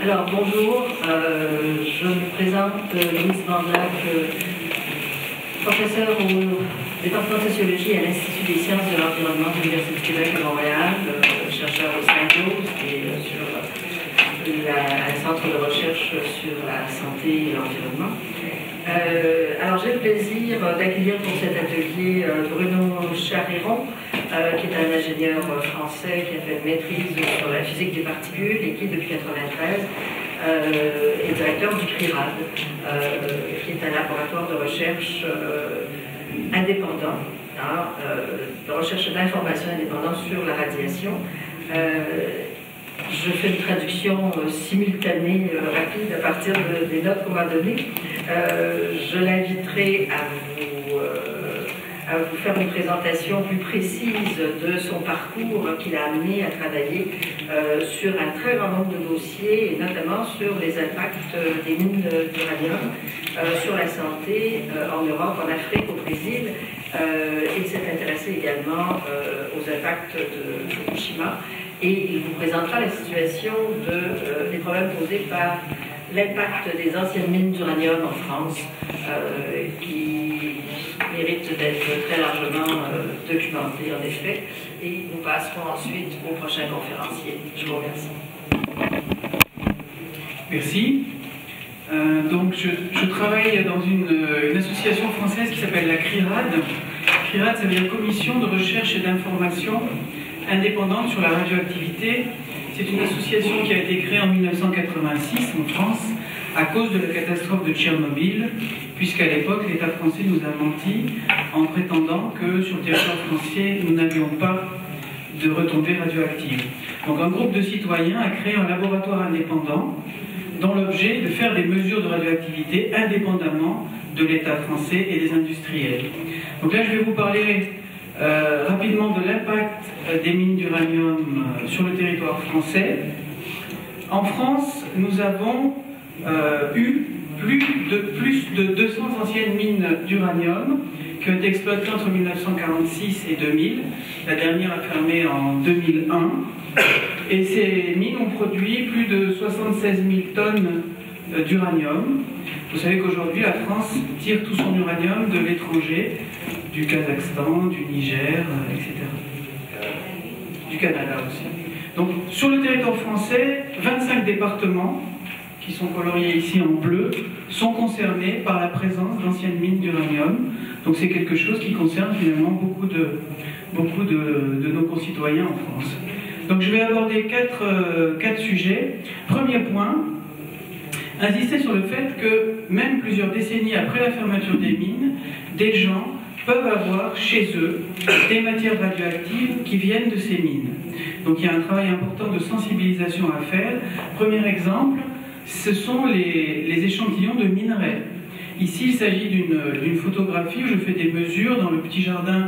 Alors bonjour, je me présente Louise Vandac, professeure au département de sociologie à l'Institut des sciences de l'environnement de l'Université du Québec à Montréal, chercheur au Saint-Jose et sur un centre de recherche sur la santé et l'environnement. Alors j'ai le plaisir d'accueillir pour cet atelier Bruno Chariron, qui est un ingénieur français qui a fait une maîtrise sur la physique des particules et qui, depuis 1993, est directeur du CRIRAD, qui est un laboratoire de recherche indépendant, de recherche d'information indépendante sur la radiation. Je fais une traduction simultanée, rapide, à partir des notes qu'on m'a données. Je l'inviterai à vous faire une présentation plus précise de son parcours qui l'a amené à travailler sur un très grand nombre de dossiers, et notamment sur les impacts des mines d'uranium sur la santé en Europe, en Afrique, au Brésil. Il s'est intéressé également aux impacts de Fukushima, et il vous présentera la situation des problèmes posés par l'impact des anciennes mines d'uranium en France, qui mérite d'être très largement documenté en effet, et nous passerons ensuite au prochain conférencier. Je vous remercie. Merci. Donc je travaille dans une association française qui s'appelle la CRIRAD. CRIRAD, ça veut dire Commission de recherche et d'information indépendante sur la radioactivité. C'est une association qui a été créée en 1986 en France à cause de la catastrophe de Tchernobyl, puisqu'à l'époque, l'État français nous a menti en prétendant que sur le territoire français, nous n'avions pas de retombées radioactives. Donc un groupe de citoyens a créé un laboratoire indépendant dont l'objet est de faire des mesures de radioactivité indépendamment de l'État français et des industriels. Donc là, je vais vous parler rapidement de l'impact des mines d'uranium sur le territoire français. En France, nous avons eu plus de 200 anciennes mines d'uranium qui ont été exploitées entre 1946 et 2000. La dernière a fermé en 2001. Et ces mines ont produit plus de 76 000 tonnes d'uranium. Vous savez qu'aujourd'hui, la France tire tout son uranium de l'étranger, du Kazakhstan, du Niger, etc. Du Canada aussi. Donc, sur le territoire français, 25 départements, qui sont coloriés ici en bleu, sont concernés par la présence d'anciennes mines d'uranium. Donc c'est quelque chose qui concerne finalement beaucoup de nos concitoyens en France. Donc je vais aborder quatre sujets. Premier point, insister sur le fait que même plusieurs décennies après la fermeture des mines, des gens peuvent avoir chez eux des matières radioactives qui viennent de ces mines. Donc il y a un travail important de sensibilisation à faire. Premier exemple, ce sont les échantillons de minerais. Ici, il s'agit d'une photographie où je fais des mesures dans le petit jardin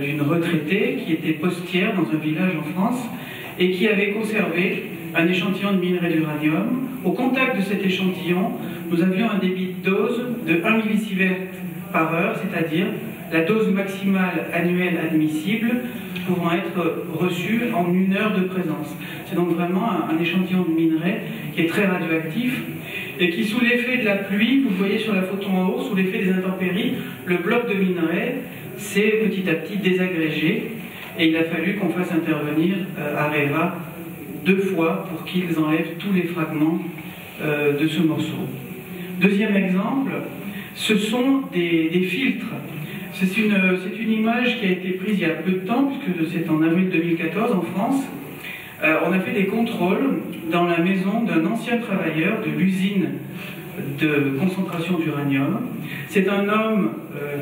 d'une retraitée qui était postière dans un village en France et qui avait conservé un échantillon de minerais d'uranium. Au contact de cet échantillon, nous avions un débit de dose de 1 millisievert par heure, c'est-à-dire la dose maximale annuelle admissible pouvant être reçue en 1 heure de présence. C'est donc vraiment un échantillon de minerais qui est très radioactif et qui, sous l'effet de la pluie, vous voyez sur la photo en haut, sous l'effet des intempéries, le bloc de minerais s'est petit à petit désagrégé et il a fallu qu'on fasse intervenir AREVA 2 fois pour qu'ils enlèvent tous les fragments de ce morceau. Deuxième exemple, ce sont des filtres. C'est une image qui a été prise il y a peu de temps, puisque c'est en avril 2014 en France. On a fait des contrôles dans la maison d'un ancien travailleur de l'usine de concentration d'uranium. C'est un homme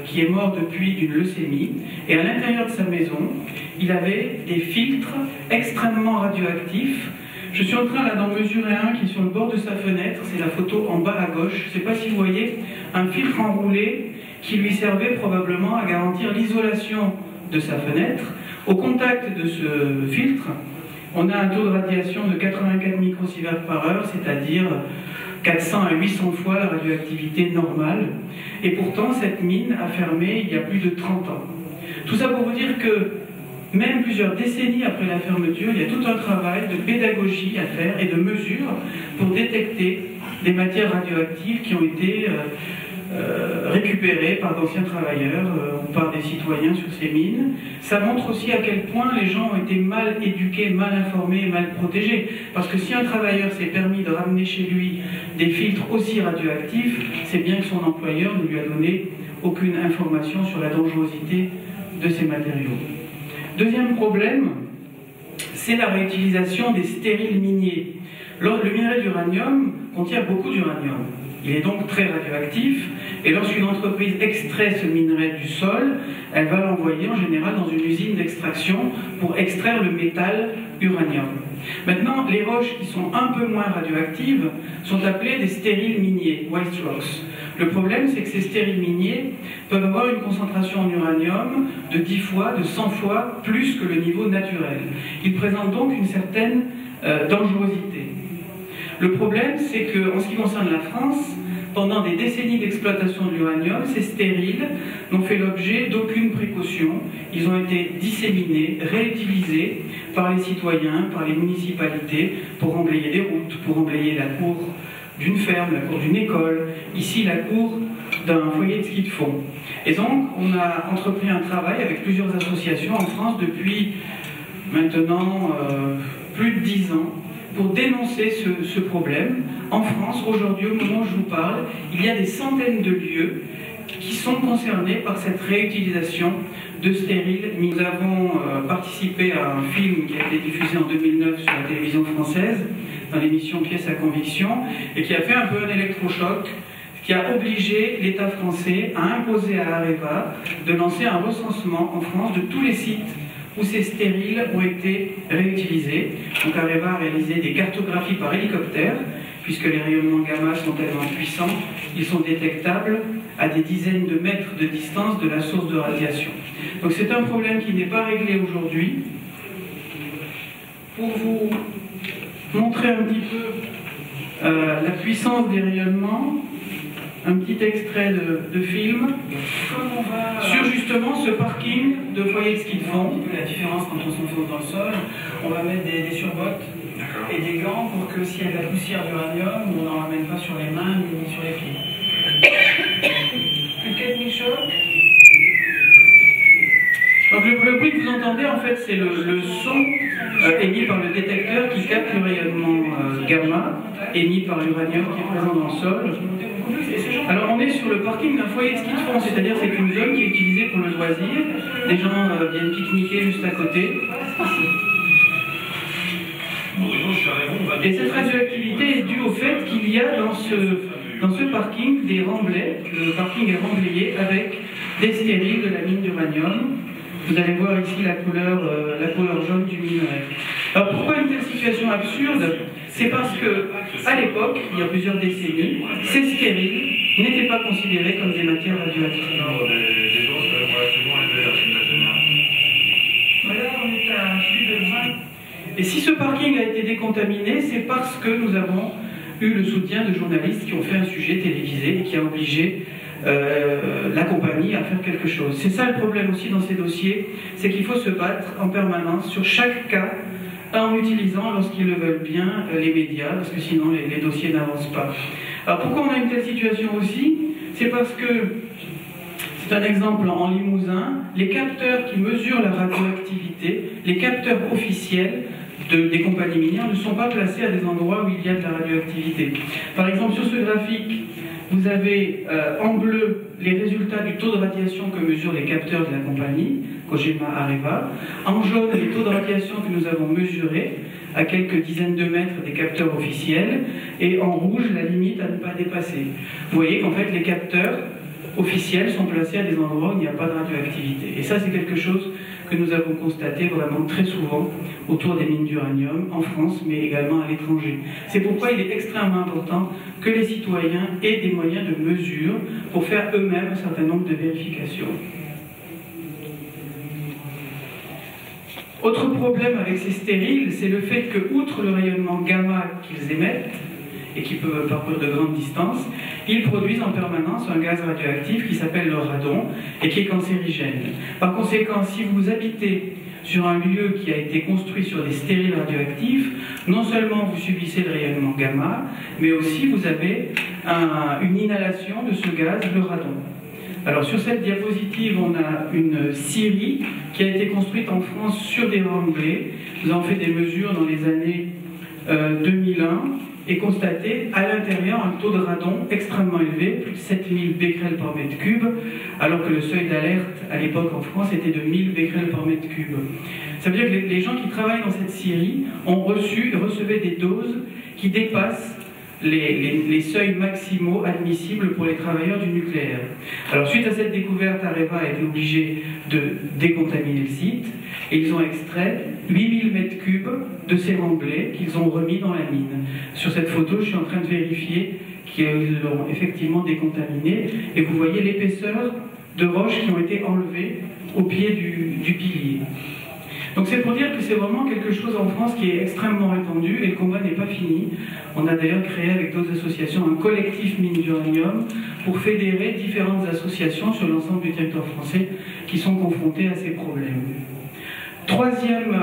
qui est mort depuis d'une leucémie, et à l'intérieur de sa maison, il avait des filtres extrêmement radioactifs. Je suis en train là d'en mesurer un qui est sur le bord de sa fenêtre, c'est la photo en bas à gauche. Je ne sais pas si vous voyez, un filtre enroulé qui lui servait probablement à garantir l'isolation de sa fenêtre. Au contact de ce filtre, on a un taux de radiation de 84 microsieverts par heure, c'est-à-dire 400 à 800 fois la radioactivité normale. Et pourtant, cette mine a fermé il y a plus de 30 ans. Tout ça pour vous dire que même plusieurs décennies après la fermeture, il y a tout un travail de pédagogie à faire et de mesure pour détecter des matières radioactives qui ont été récupérées par d'anciens travailleurs ou par des citoyens sur ces mines. Ça montre aussi à quel point les gens ont été mal éduqués, mal informés et mal protégés. Parce que si un travailleur s'est permis de ramener chez lui des filtres aussi radioactifs, c'est bien que son employeur ne lui a donné aucune information sur la dangerosité de ces matériaux. Deuxième problème, c'est la réutilisation des stériles miniers. Le minerai d'uranium contient beaucoup d'uranium. Il est donc très radioactif, et lorsqu'une entreprise extrait ce minerai du sol, elle va l'envoyer en général dans une usine d'extraction pour extraire le métal uranium. Maintenant, les roches qui sont un peu moins radioactives sont appelées des stériles miniers, waste rocks. Le problème, c'est que ces stériles miniers peuvent avoir une concentration en uranium de 10 fois, de 100 fois plus que le niveau naturel. Ils présentent donc une certaine dangerosité. Le problème, c'est qu'en ce qui concerne la France, pendant des décennies d'exploitation de l'uranium, ces stériles n'ont fait l'objet d'aucune précaution. Ils ont été disséminés, réutilisés par les citoyens, par les municipalités, pour emblayer des routes, pour emblayer la cour d'une ferme, la cour d'une école, ici la cour d'un foyer de ski de fond. Et donc, on a entrepris un travail avec plusieurs associations en France depuis maintenant plus de 10 ans, pour dénoncer ce problème. En France, aujourd'hui, au moment où je vous parle, il y a des centaines de lieux qui sont concernés par cette réutilisation de stériles. Nous avons participé à un film qui a été diffusé en 2009 sur la télévision française, dans l'émission Pièces à conviction, et qui a fait un peu un électrochoc, qui a obligé l'État français à imposer à Areva de lancer un recensement en France de tous les sites où ces stériles ont été réutilisés. Donc Areva a réalisé des cartographies par hélicoptère, puisque les rayonnements gamma sont tellement puissants, ils sont détectables à des dizaines de mètres de distance de la source de radiation. Donc c'est un problème qui n'est pas réglé aujourd'hui. Pour vous montrer un petit peu la puissance des rayonnements, un petit extrait de film sur justement ce parking de foyer de ski de fond. La différence quand on s'enfonce dans le sol, on va mettre des surbottes et des gants pour que s'il y a de la poussière d'uranium, on n'en ramène pas sur les mains ni sur les pieds. Plus de 4000 chocs. Donc le bruit que vous entendez, en fait, c'est le son émis par le détecteur qui capte le rayonnement gamma émis par l'uranium qui est présent dans le sol. Alors on est sur le parking d'un foyer de ski de fond, c'est-à-dire c'est une zone qui est utilisée pour le loisir. Les gens viennent pique-niquer juste à côté. Et cette radioactivité est due au fait qu'il y a dans ce parking des remblais. Le parking est remblayé avec des stériles de la mine d'uranium. Vous allez voir ici la couleur jaune du minerai. Alors pourquoi une telle situation absurde? C'est parce que, à l'époque, il y a plusieurs décennies, ces stériles n'étaient pas considérés comme des matières radioactives. Voilà, on est à plus de 20. Et si ce parking a été décontaminé, c'est parce que nous avons eu le soutien de journalistes qui ont fait un sujet télévisé et qui a obligé la compagnie à faire quelque chose. C'est ça le problème aussi dans ces dossiers, c'est qu'il faut se battre en permanence sur chaque cas en utilisant, lorsqu'ils le veulent bien, les médias, parce que sinon les dossiers n'avancent pas. Alors pourquoi on a une telle situation aussi? C'est parce que, c'est un exemple en Limousin, les capteurs qui mesurent la radioactivité, les capteurs officiels des compagnies minières ne sont pas placés à des endroits où il y a de la radioactivité. Par exemple, sur ce graphique, vous avez en bleu les résultats du taux de radiation que mesurent les capteurs de la compagnie, Kojima Areva. En jaune, les taux de radiation que nous avons mesurés à quelques dizaines de mètres des capteurs officiels. Et en rouge, la limite à ne pas dépasser. Vous voyez qu'en fait, les capteurs officiels sont placés à des endroits où il n'y a pas de radioactivité. Et ça, c'est quelque chose que nous avons constaté vraiment très souvent autour des mines d'uranium, en France, mais également à l'étranger. C'est pourquoi il est extrêmement important que les citoyens aient des moyens de mesure pour faire eux-mêmes un certain nombre de vérifications. Autre problème avec ces stériles, c'est le fait que, outre le rayonnement gamma qu'ils émettent, et qui peuvent parcourir de grandes distances, ils produisent en permanence un gaz radioactif qui s'appelle le radon et qui est cancérigène. Par conséquent, si vous habitez sur un lieu qui a été construit sur des stériles radioactifs, non seulement vous subissez le rayonnement gamma, mais aussi vous avez une inhalation de ce gaz, le radon. Alors sur cette diapositive, on a une scierie qui a été construite en France sur des remblais. Nous avons fait des mesures dans les années 2001 et constaté à l'intérieur un taux de radon extrêmement élevé, plus de 7000 becquerels par mètre cube, alors que le seuil d'alerte à l'époque en France était de 1000 becquerels par mètre cube. Ça veut dire que les gens qui travaillent dans cette scierie ont recevaient des doses qui dépassent les seuils maximaux admissibles pour les travailleurs du nucléaire. Alors suite à cette découverte, Areva a été obligé de décontaminer le site et ils ont extrait 8000 mètres cubes de ces remblais qu'ils ont remis dans la mine. Sur cette photo, je suis en train de vérifier qu'ils l'ont effectivement décontaminé et vous voyez l'épaisseur de roches qui ont été enlevées au pied du pilier. Donc c'est pour dire que c'est vraiment quelque chose en France qui est extrêmement répandu et le combat n'est pas fini. On a d'ailleurs créé avec d'autres associations un collectif mine d'uranium pour fédérer différentes associations sur l'ensemble du territoire français qui sont confrontées à ces problèmes. Troisième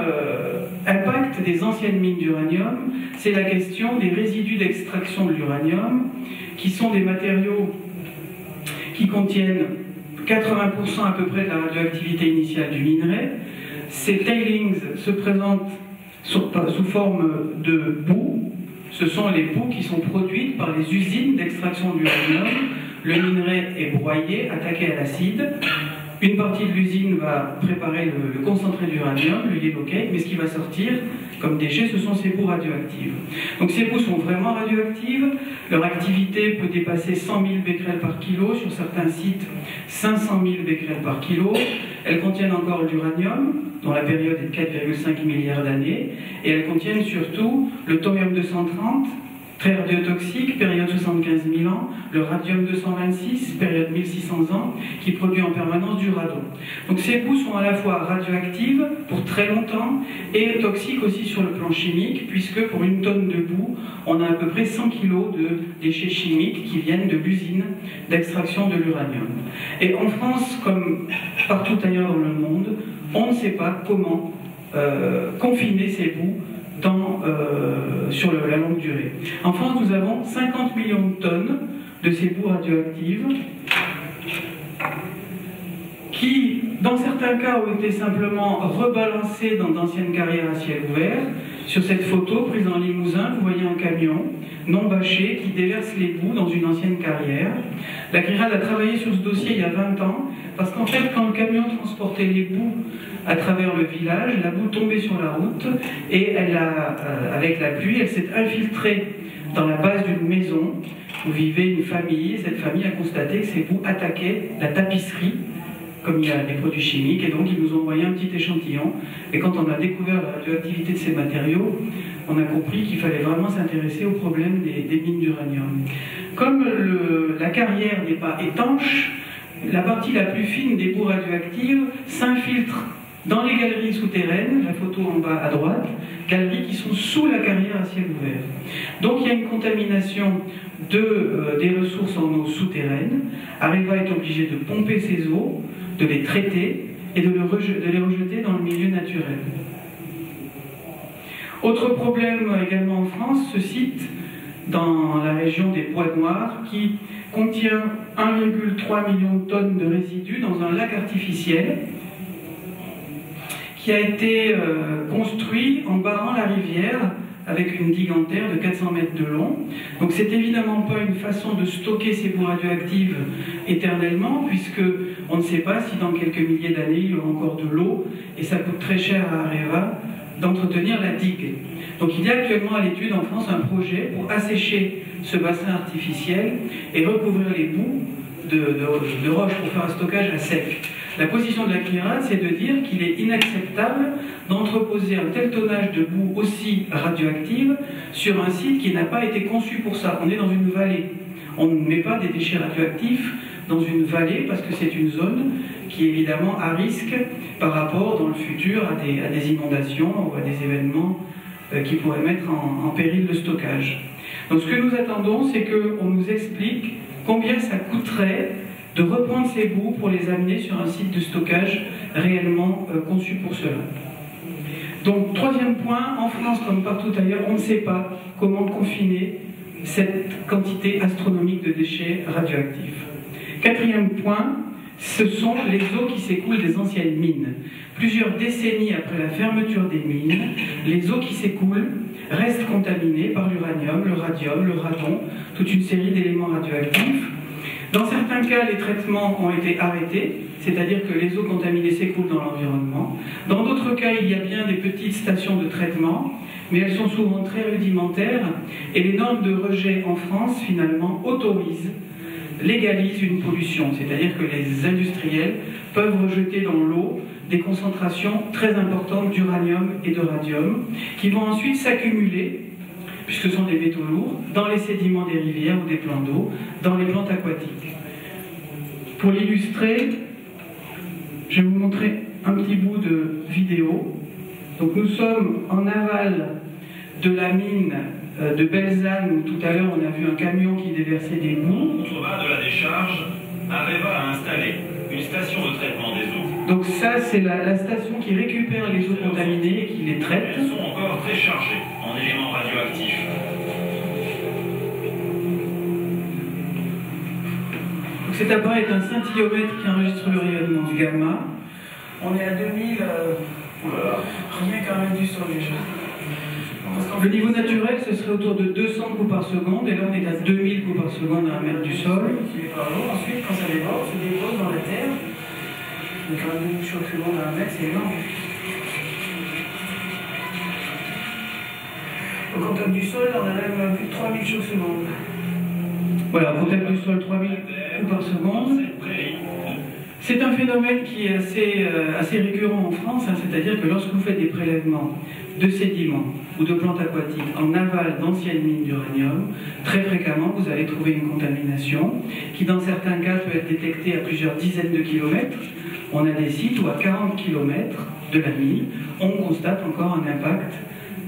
impact des anciennes mines d'uranium, c'est la question des résidus d'extraction de l'uranium, qui sont des matériaux qui contiennent 80% à peu près de la radioactivité initiale du minerai. Ces tailings se présentent sous forme de boue. Ce sont les boues qui sont produites par les usines d'extraction d'uranium. Le minerai est broyé, attaqué à l'acide. Une partie de l'usine va préparer le concentré d'uranium, le yellow cake, mais ce qui va sortir comme déchet, ce sont ces boues radioactives. Donc ces boues sont vraiment radioactives. Leur activité peut dépasser 100 000 becquerels par kilo, sur certains sites 500 000 becquerels par kilo. Elles contiennent encore l'uranium, dont la période est de 4,5 milliards d'années, et elles contiennent surtout le thorium-230, très radiotoxique, période 75 000 ans, le radium-226, période 1600 ans, qui produit en permanence du radon. Donc ces boues sont à la fois radioactives pour très longtemps et toxiques aussi sur le plan chimique, puisque pour une tonne de boue, on a à peu près 100 kg de déchets chimiques qui viennent de l'usine d'extraction de l'uranium. Et en France, comme partout ailleurs dans le monde, on ne sait pas comment confiner ces boues sur la longue durée. En France, nous avons 50 millions de tonnes de ces boues radioactives qui, dans certains cas, ont été simplement rebalancées dans d'anciennes carrières à ciel ouvert. Sur cette photo prise en Limousin, vous voyez un camion non bâché qui déverse les boues dans une ancienne carrière. La CRIRAD a travaillé sur ce dossier il y a 20 ans, parce qu'en fait, quand le camion transportait les boues à travers le village, la boue tombait sur la route et avec la pluie, elle s'est infiltrée dans la base d'une maison où vivait une famille. Cette famille a constaté que ces boues attaquaient la tapisserie, comme il y a des produits chimiques, et donc ils nous ont envoyé un petit échantillon. Et quand on a découvert la radioactivité de ces matériaux, on a compris qu'il fallait vraiment s'intéresser au problème des mines d'uranium. Comme la carrière n'est pas étanche, la partie la plus fine des boues radioactives s'infiltre dans les galeries souterraines, la photo en bas à droite, galeries qui sont sous la carrière à ciel ouvert. Donc il y a une contamination des ressources en eau souterraine. Areva est obligé de pomper ces eaux, de les traiter et de les rejeter dans le milieu naturel. Autre problème également en France, ce site dans la région des Bois Noirs qui contient 1,3 million de tonnes de résidus dans un lac artificiel qui a été construit en barrant la rivière avec une digue en terre de 400 mètres de long. Donc c'est évidemment pas une façon de stocker ces boues radioactives éternellement, puisque on ne sait pas si dans quelques milliers d'années il y aura encore de l'eau, et ça coûte très cher à Areva d'entretenir la digue. Donc il y a actuellement à l'étude en France un projet pour assécher ce bassin artificiel et recouvrir les boues de roches pour faire un stockage à sec. La position de la CNIRAD, c'est de dire qu'il est inacceptable d'entreposer un tel tonnage de boue aussi radioactive sur un site qui n'a pas été conçu pour ça. On est dans une vallée. On ne met pas des déchets radioactifs dans une vallée parce que c'est une zone qui est évidemment à risque par rapport dans le futur à des inondations ou à des événements qui pourraient mettre en péril le stockage. Donc ce que nous attendons, c'est qu'on nous explique combien ça coûterait de reprendre ces boues pour les amener sur un site de stockage réellement conçu pour cela. Donc, troisième point, en France comme partout ailleurs, on ne sait pas comment confiner cette quantité astronomique de déchets radioactifs. Quatrième point, ce sont les eaux qui s'écoulent des anciennes mines. Plusieurs décennies après la fermeture des mines, les eaux qui s'écoulent restent contaminées par l'uranium, le radium, le radon, toute une série d'éléments radioactifs. Dans certains cas, les traitements ont été arrêtés, c'est-à-dire que les eaux contaminées s'écoulent dans l'environnement. Dans d'autres cas, il y a bien des petites stations de traitement, mais elles sont souvent très rudimentaires, et les normes de rejet en France, finalement, légalisent une pollution, c'est-à-dire que les industriels peuvent rejeter dans l'eau des concentrations très importantes d'uranium et de radium, qui vont ensuite s'accumuler, puisque ce sont des métaux lourds, dans les sédiments des rivières ou des plans d'eau, dans les plantes aquatiques. Pour l'illustrer, je vais vous montrer un petit bout de vidéo. Donc nous sommes en aval de la mine de Belzane, où tout à l'heure on a vu un camion qui déversait des boues. Au contrebas de la décharge, Areva a installé une station de traitement des eaux. Donc ça, c'est la station qui récupère les eaux contaminées et qui les traite. Elles sont encore très chargées en éléments radioactifs. Donc cet appareil est un scintillomètre qui enregistre le rayonnement du gamma. On est à 2000, rien qu'à un mètre du sol déjà. Le niveau naturel, ce serait autour de 200 coups par seconde, et là on est à 2000 coups par seconde à 1 mètre du sol. Ensuite, quand ça déborde, se dépose dans la terre. Donc à 2000 chaud secondes à 1 mètre, c'est énorme. Au contact du sol, on a même plus de 3000 chauds secondes. Voilà, au contact du sol, 3000 coups par seconde. C'est un phénomène qui est assez récurrent en France, hein, c'est-à-dire que lorsque vous faites des prélèvements de sédiments ou de plantes aquatiques en aval d'anciennes mines d'uranium, très fréquemment vous allez trouver une contamination qui dans certains cas peut être détectée à plusieurs dizaines de kilomètres. On a des sites où à 40 kilomètres de la mine, on constate encore un impact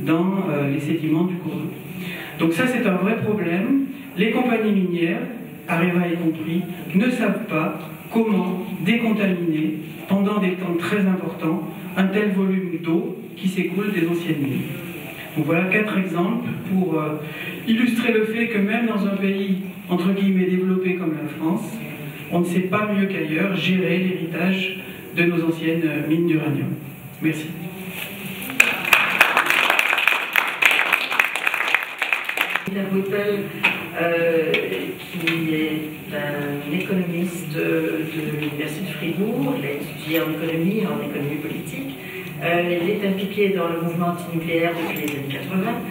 dans les sédiments du cours d'eau. Donc ça c'est un vrai problème. Les compagnies minières, Areva y compris, ne savent pas comment décontaminer pendant des temps très importants un tel volume d'eau qui s'écoule des anciennes mines. Donc voilà 4 exemples pour illustrer le fait que même dans un pays entre guillemets développé comme la France, on ne sait pas mieux qu'ailleurs gérer l'héritage de nos anciennes mines d'uranium. Merci. Whipple, qui est un économiste de l'Université de Fribourg, il a étudié en économie politique. Il est impliqué dans le mouvement antinucléaire depuis les années 80,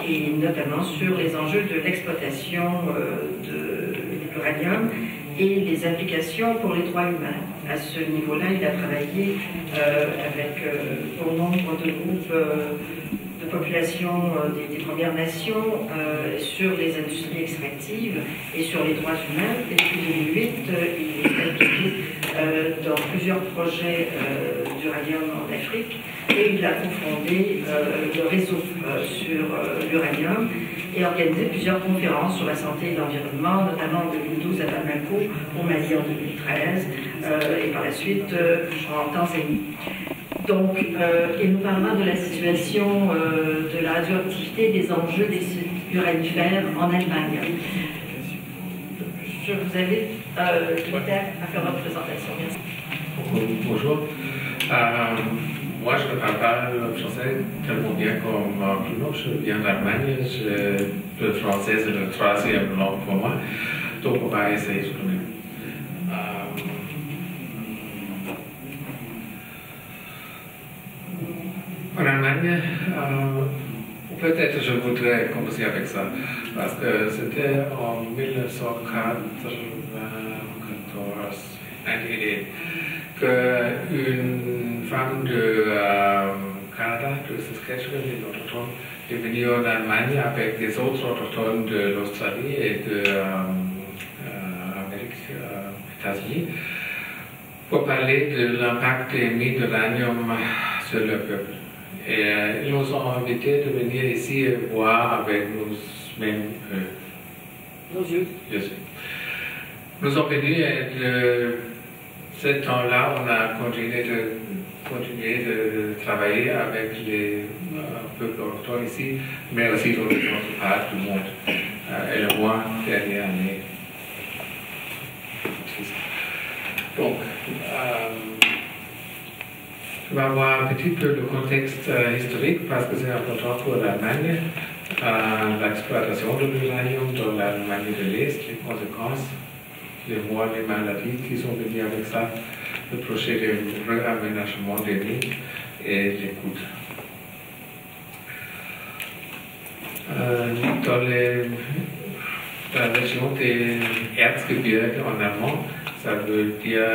et notamment sur les enjeux de l'exploitation de l'uranium et les implications pour les droits humains. À ce niveau-là, il a travaillé avec bon nombre de groupes de population des Premières Nations sur les industries extractives et sur les droits humains. Et depuis 2008, il est impliqué dans plusieurs projets d'uranium en Afrique, et il a cofondé le réseau sur l'uranium et organisé plusieurs conférences sur la santé et l'environnement, notamment en 2012 à Bamako, au Mali en 2013, et par la suite en Tanzanie. Donc, il nous parlera de la situation de la radioactivité, des enjeux des sites uranifères en Allemagne. Je vous invite à faire votre présentation. Merci. Bonjour. Moi, je ne parle pas le français tellement bien comme Bruno. Je viens d'Allemagne. Le français, c'est le troisième langue pour moi. Donc, on va essayer quand même. En Allemagne, peut-être je voudrais commencer avec ça, parce que c'était en 1994 qu'une femme de Canada, de Saskatchewan et d'autochtones, est venue en Allemagne avec des autres autochtones de l'Australie et de l'Amérique, États-Unis, pour parler de l'impact des mines d'uranium sur le peuple. Et ils nous ont invités de venir ici voir avec nous, même nos yeux. Nous sommes venus et de ce temps-là, on a continué de continuer de travailler avec les peuples autochtones ici, mais aussi dans les autres parts du monde. Et le mois dernière année. Donc, je vais voir un petit peu le contexte historique parce que c'est important pour l'Allemagne. L'exploitation de l'uranium dans l'Allemagne de l'Est, les conséquences, les mois, les maladies qui sont venues avec ça, le projet de réaménagement des mines et les coûts. Dans la région des Erzgebirge en allemand, ça veut dire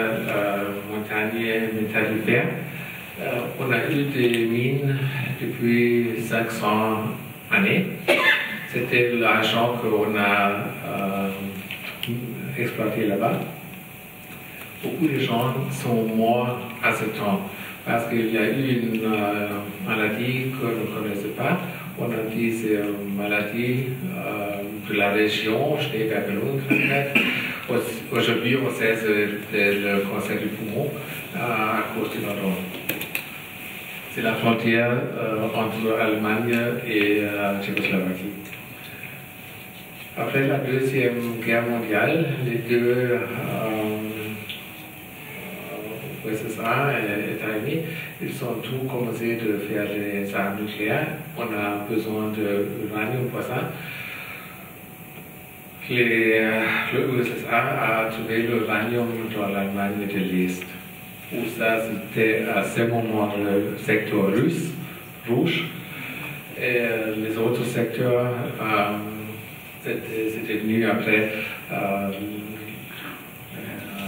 montagne métallifère. On a eu des mines depuis 500 années. C'était l'argent qu'on a exploité là-bas. Beaucoup de gens sont morts à ce temps parce qu'il y a eu une maladie qu'on ne connaissait pas. On a dit que c'est une maladie de la région, Schneeberger-Lungenkrankheit. Aujourd'hui, on sait que c'est le cancer du poumon à cause du radon. C'est la frontière entre Allemagne et Tchécoslovaquie. Après la Deuxième Guerre mondiale, les deux USSR et États-Unis, ils ont tout commencé de faire les armes nucléaires. On a besoin d'uranium pour ça. Le USSR a trouvé l'uranium dans l'Allemagne de l'Est. Où ça, c'était à ce moment le secteur russe, rouge. Et les autres secteurs, c'était venu après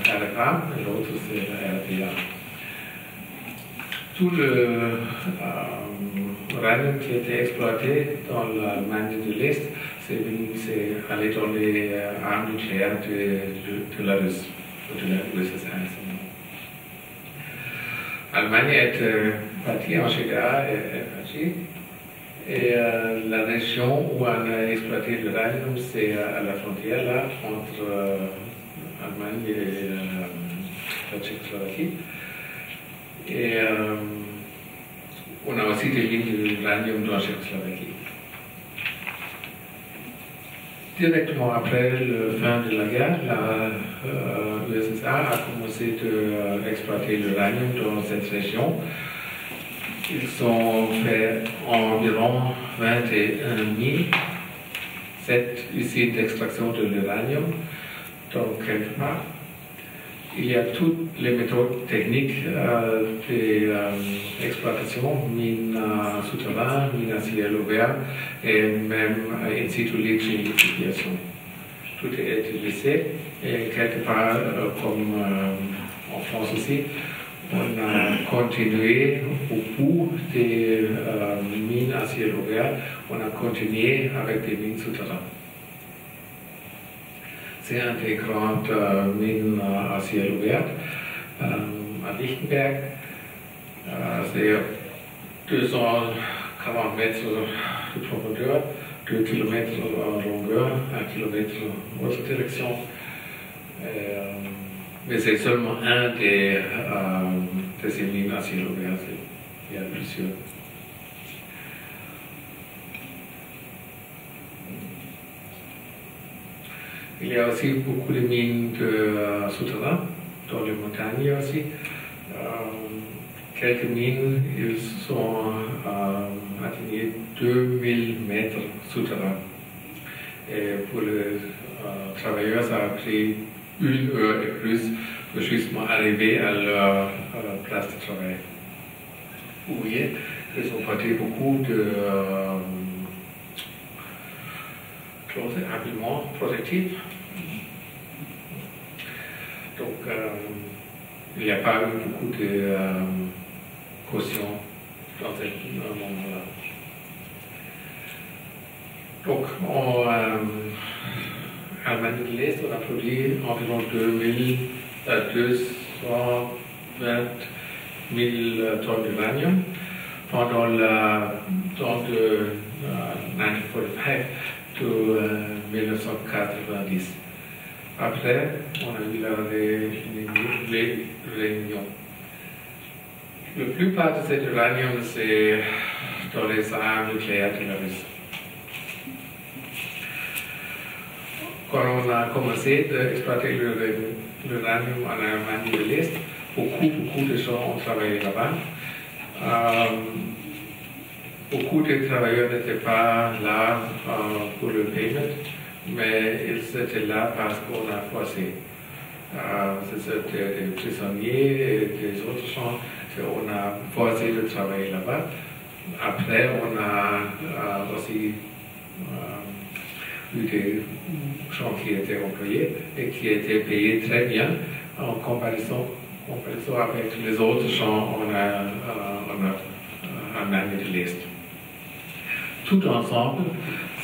RFA, et l'autre c'est la RDA. Tout le uranium qui était exploité dans l'Allemagne de l'Est, c'est allé dans les armes nucléaires de la Russie, de la USSR. L'Allemagne est partie en GDA et la région où on a exploité l'uranium, c'est à la frontière là, entre l'Allemagne et la Tchécoslovaquie. Et on a aussi des lignes d'uranium dans la Tchécoslovaquie. Directement après la fin de la guerre, l'USSR a commencé à exploiter l'uranium dans cette région. Ils ont fait environ 21 7 usines d'extraction de l'uranium dans quelque part. Il y a toutes les méthodes techniques d'exploitation, mines souterraines, mines à ciel ouvert et même in situ lixification. Tout est utilisé et quelque part, comme en France aussi, on a continué au bout des mines à ciel ouvert, on a continué avec des mines souterraines. C'est une des grandes mines à ciel ouvert à Lichtenberg. C'est 240 mètres de profondeur, 2 km de longueur, 1 km en autre direction. Mais c'est seulement un de ces mines à ciel ouvert, il y a plusieurs. Il y a aussi beaucoup de mines de souterrains, dans les montagnes aussi. Quelques mines, ils sont atteignés 2000 mètres souterrains. Et pour les travailleurs, ça a pris 1 heure et plus pour justement arriver à leur place de travail. Vous voyez, ils ont porté beaucoup de habillement protectif. Donc, il n'y a pas eu beaucoup de caution dans ce moment-là. Donc, en Allemagne de l'Est, on a produit environ 220 000 tonnes d'uranium pendant le temps de 1945 de 1990. Après, on a eu les réunions. La plupart de cet uranium, c'est dans les armes nucléaires de la Russie. Quand on a commencé d'exploiter l'uranium en Allemagne de l'Est, beaucoup de gens ont travaillé là-bas. Beaucoup de travailleurs n'étaient pas là pour le paiement, mais ils étaient là parce qu'on a forcé. C'était des prisonniers et des autres gens qu'on a forcé de travailler là-bas. Après, on a aussi eu des gens qui étaient employés et qui étaient payés très bien en comparaison avec les autres gens en Allemagne de l'Est. Tout ensemble,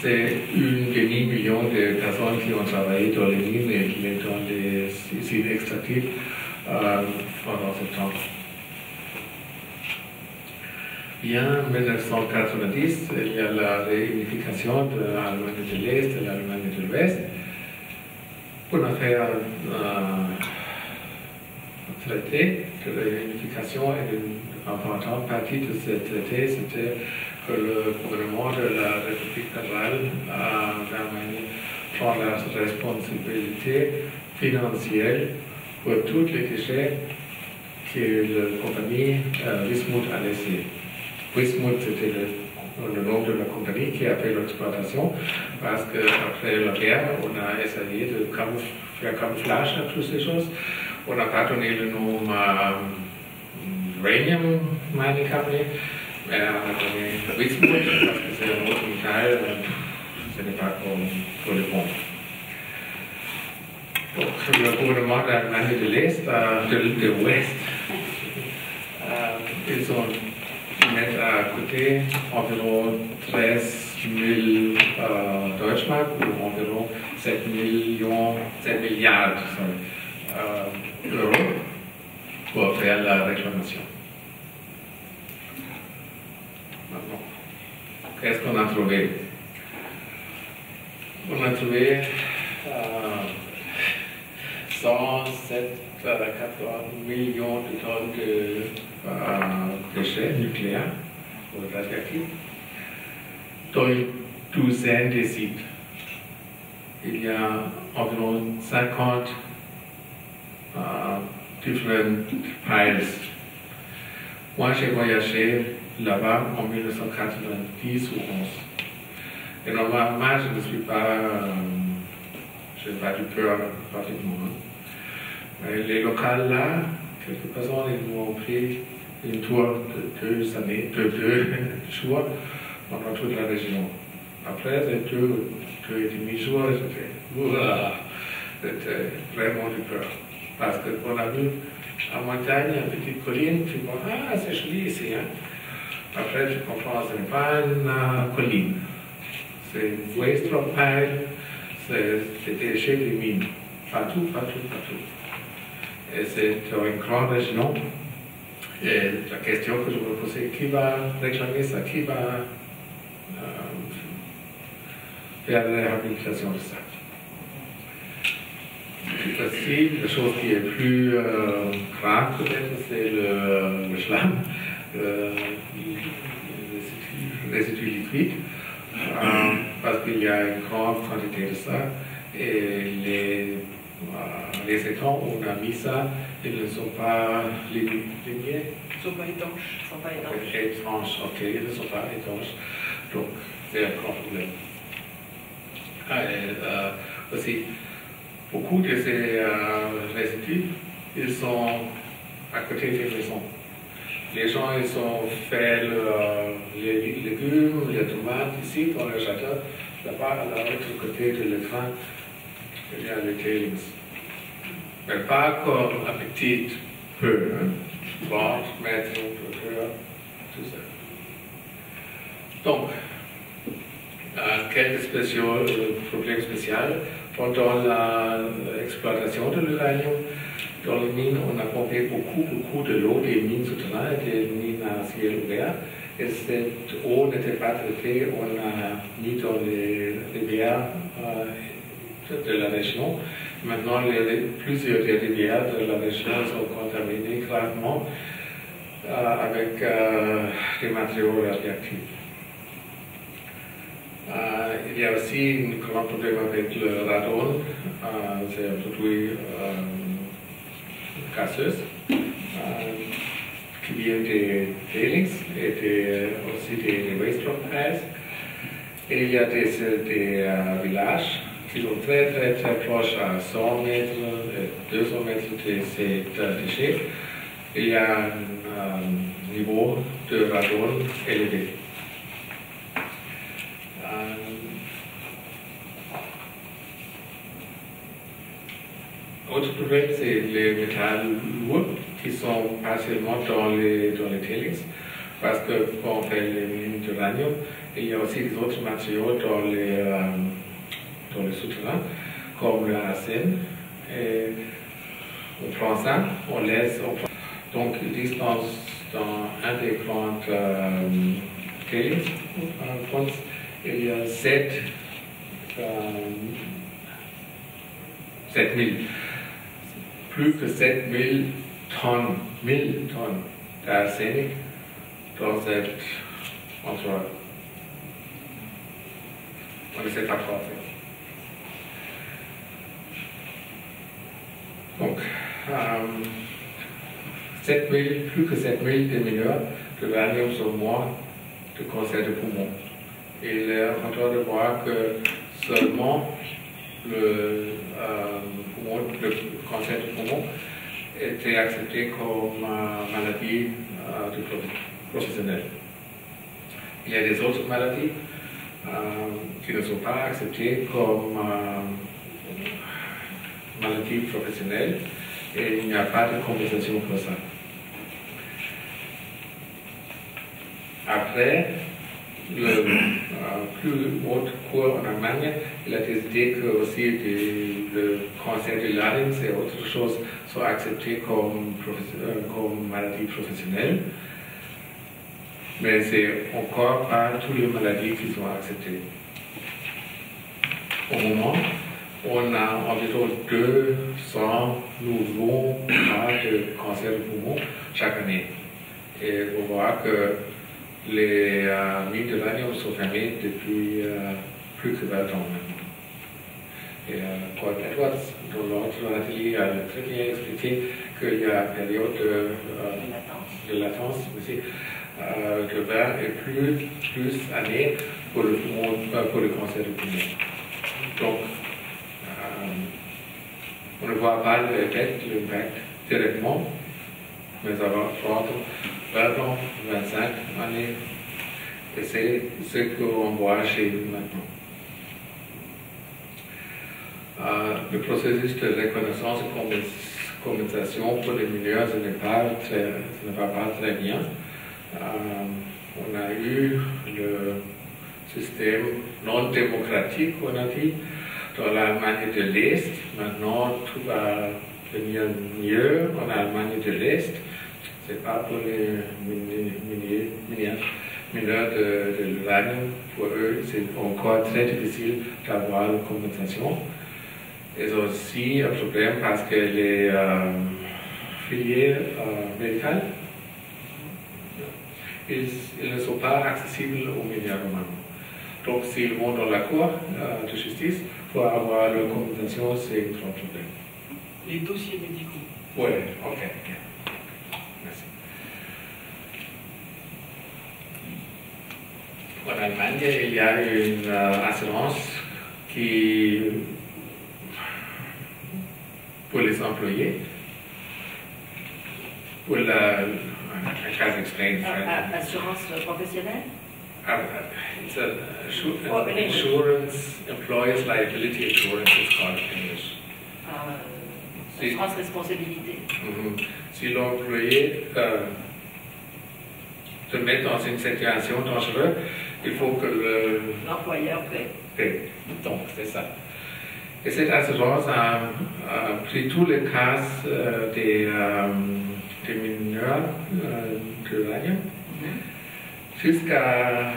c'est une demi-million de personnes qui ont travaillé dans les mines et dans les usines extractives pendant ce temps. Bien, en 1990, il y a la réunification de l'Allemagne de l'Est et l'Allemagne de l'Ouest. On a fait un traité de réunification et une importante partie de ce traité, c'était que le gouvernement de la République fédérale d'Allemagne prend la responsabilité financière pour tous les déchets que la compagnie Wismut a laissés. Wismut, c'était le nom de la compagnie qui a fait l'exploitation, parce qu'après la guerre, on a essayé de faire camouflage à toutes ces choses. On n'a pas donné le nom Uranium Mining Company, mais on a donné Wismut, parce que c'est un autre métal, ce n'est pas pour le bon. Donc, le gouvernement d'Allemagne de l'Est, de l'Ouest, ils ont mettre à côté environ 13 000 Deutschmark ou environ 7 milliards d'euros pour faire la réclamation. Maintenant, qu'est-ce qu'on a trouvé? On a trouvé 107,80 millions de tonnes de déchets nucléaires ou radioactifs dans une douzaine de sites. Il y a environ 50 différents piles. Moi, j'ai voyagé là-bas en 1990 ou 11. Et normalement, je ne suis pas, je n'ai pas du peur pratiquement. Les locales là, quelques personnes, ils m'ont pris une tour de 2 jours pendant toute la région. Après, les 2,5 jours, c'était vraiment du peur. Parce qu'on a vu en montagne, une petite colline, tu vois, ah, c'est joli ici. Hein? Après, tu comprends, ce n'est pas une colline. C'est une waste rock pile, c'est des déchets des mines. Partout. Et c'est une grande région. Et la question que je me posais, qui va réclamer ça? Qui va faire la réhabilitation de ça? Aussi, la chose qui est plus grave peut-être, c'est le schlam, le résidu liquide, parce qu'il y a une grande quantité de ça. Et les étangs où on a mis ça, ils ne sont pas lignés. Ils ne sont pas étanches. Étanches, ok, ils ne sont pas étanches. Donc, c'est un grand problème. Aussi, beaucoup de ces résidus, ils sont à côté des maisons. Les gens, ils ont fait les légumes, les tomates ici dans le jardin. Là-bas, à l'autre côté de l'écran, il y a les tailings. Mais pas comme un petit peu, hein? 30 mètres de hauteur, tout ça. Donc, quel problème spécial pendant l'exploitation de l'uranium? Dans les mines, on a pompé beaucoup de l'eau des mines souterraines et des mines à ciel ouvert. Et cette eau n'était pas traitée, on a mis dans les rivières de la région. Maintenant, plusieurs des rivières de la région sont contaminées gravement. avec des matériaux radioactifs. Il y a aussi un grand problème avec le radon, c'est un produit gazeuse qui vient des tailings et aussi des waste rock piles. Et il y a des villages qui sont très proches à 100 mètres et 200 mètres de ces déchets. Il y a un niveau de radon élevé. Autre problème, c'est les métals lourds qui sont partiellement dans les tailings, parce que quand on fait les mines d'uranium, il y a aussi des autres matériaux dans les souterrains, comme le arsène. Et on prend ça, on laisse. Donc, ils disent dans un des grands tailings en France, il y a 7000. Plus que 7000 tonnes, 1000 tonnes d'arsenic dans cette endroit. On ne sait pas quoi faire. Donc, 7000, plus que 7000 des mineurs de l'uranium sont morts de cancer de poumon. Et il est en train de voir que seulement le cancer de poumon était accepté comme maladie professionnelle. Il y a des autres maladies qui ne sont pas acceptées comme maladies professionnelles et il n'y a pas de compensation pour ça. Après, le plus haute cour en Allemagne, il a décidé que aussi le cancer du larynx et autres choses sont acceptées comme maladie professionnelle. Mais c'est encore pas toutes les maladies qui sont acceptées. Au moment, on a environ 200 nouveaux cas de cancer du poumon chaque année. Et on voit que les mines d'uranium sont fermées depuis plus que 20 ans maintenant. Et Gordon Edwards, dans l'autre atelier, a très bien expliqué qu'il y a une période de latence aussi, de 20 et plus années pour le cancer du poumon. Donc, on ne voit pas l'impact directement, mais avant 30 ans, 20 ans, 25 années, et c'est ce qu'on voit chez nous maintenant. Le processus de reconnaissance et compensation pour les mineurs, ce ne va pas très bien. On a eu le système non démocratique, on a dit, dans l'Allemagne de l'Est. Maintenant, tout va devenir mieux en Allemagne de l'Est. Ce n'est pas pour les mineurs de l'uranium. Pour eux, c'est encore très difficile d'avoir la compensation. Et c'est aussi un problème parce que les filières médicales, ils ne sont pas accessibles aux mineurs normalement. Donc, s'ils vont dans la cour de justice pour avoir leur compensation, c'est un grand problème. Les dossiers médicaux. Oui, ok. Merci. En Allemagne, il y a une assurance qui, pour les employés, pour I can't explain. Assurance professionnelle? It's an insurance, employees liability insurance, it's called in English. Assurance responsabilité. Si l'employé se met dans une situation dangereuse, il faut que l'employeur paie. Donc, c'est ça. Et cette assurance a pris tous les cas des mineurs de l'uranium jusqu'à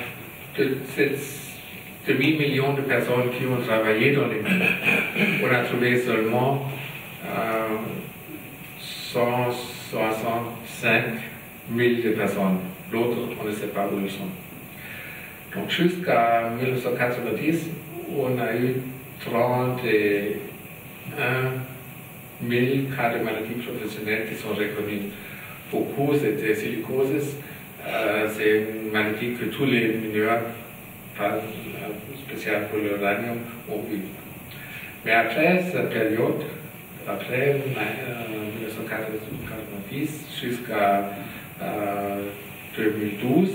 demi-million de personnes qui ont travaillé dans les mines. On a trouvé seulement 165 1000 de personnes. L'autre, on ne sait pas où ils sont. Donc jusqu'à 1990, on a eu 31 000 cas de maladies professionnelles qui sont reconnus. Beaucoup, c'était silicose. C'est une maladie que tous les mineurs, pas spécial pour l'uranium, ont eu. Mais après cette période, après 1990 jusqu'à 2012,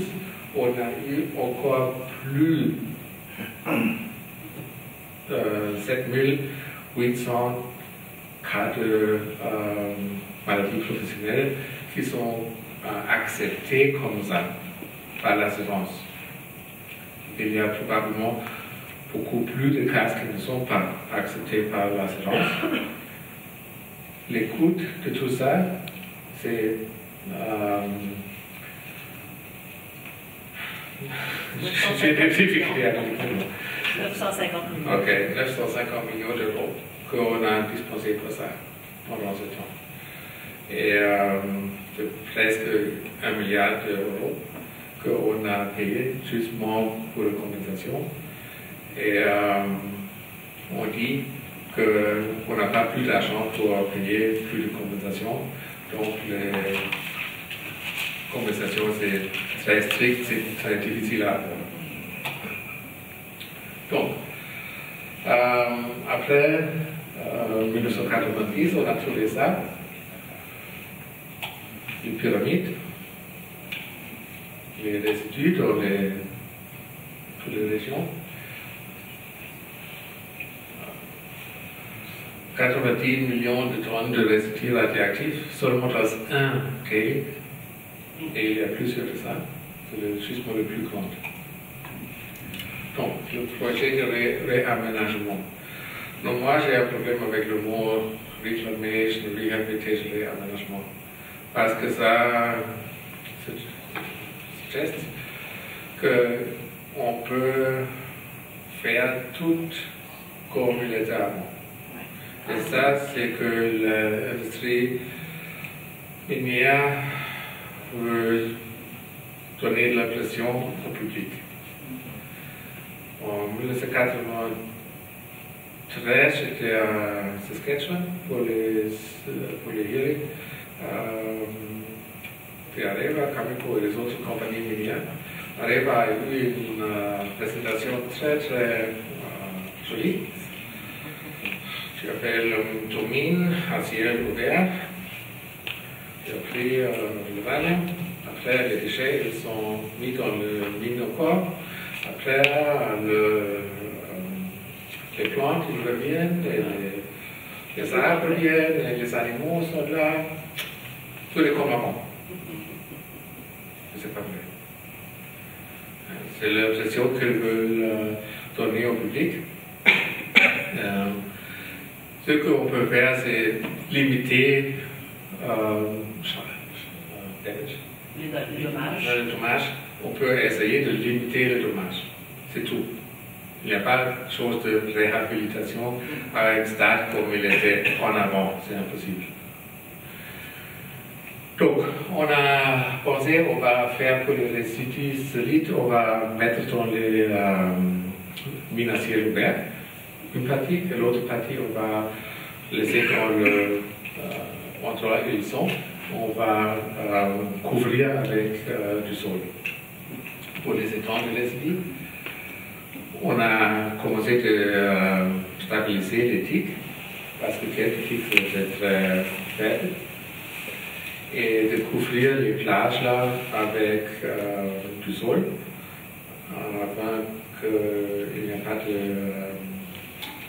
on a eu encore plus 7800 cas de maladies professionnelles qui sont acceptés comme ça par l'assurance. Il y a probablement beaucoup plus de cas qui ne sont pas acceptés par l'assurance. Les coûts de tout ça, c'est j'ai des difficultés à comprendre. 950 millions. Ok, 950 millions d'euros qu'on a dispensé pour ça pendant ce temps. Et presque 1 milliard d'euros qu'on a payé justement pour la compensation. Et on dit qu'on n'a pas plus d'argent pour payer plus de compensation. Donc les compensations, c'est très strict, c'est très difficile à avoir. Donc, après 1990, on a trouvé ça, une pyramide, les résidus dans toutes les régions. 90 millions de tonnes de résidus radioactifs, seulement dans un pays, et il y a plusieurs de ça, c'est justement le plus grand. Donc, le projet de réaménagement. Donc, moi, j'ai un problème avec le mot reclamation, rehabilitation, réaménagement. Parce que ça suggère qu'on peut faire tout comme il était avant. Et ça, c'est que l'industrie minière veut donner de l'impression au public. En 1993, j'étais à Saskatchewan pour les hearings. Puis Areva, Cameco et les autres compagnies minières. Areva a eu une présentation très jolie. Tu appelles une domine à ciel ouvert. Tu as pris le vanne. Après, les déchets ils sont mis dans le mine-corps. Après, les plantes ils reviennent, et les arbres reviennent, et les animaux sont là. Tout est comme avant. C'est pas vrai. C'est l'impression qu'ils veulent donner au public. Ce qu'on peut faire, c'est limiter le dommage. On peut essayer de limiter le dommage. C'est tout. Il n'y a pas de chose de réhabilitation à un stade comme il était en avant. C'est impossible. Donc, on a pensé, on va faire pour les résidus solides, on va mettre dans les mines à ciel ouvert une partie, et l'autre partie, on va laisser dans l'endroit où ils sont. On va couvrir avec du sol. Pour les étangs de résidus, on a commencé de stabiliser les tiques, parce que quelques tiques étaient très faibles, et de couvrir les plages là avec du sol, afin qu'il n'y ait pas de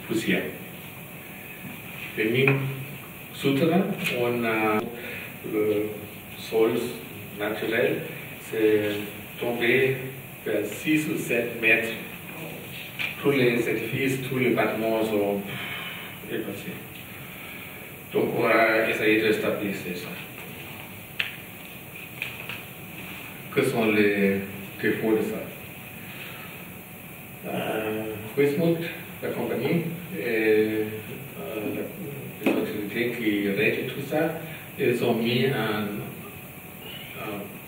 poussière. Les mines souterraines, on a le sol naturel, c'est tombé vers 6 ou 7 mètres. Tous les édifices, tous les bâtiments sont dépassés. Donc on a essayé de stabiliser ça. Que sont les défauts de ça? Wismut, la compagnie, et les autorités qui règlent tout ça, ils ont mis un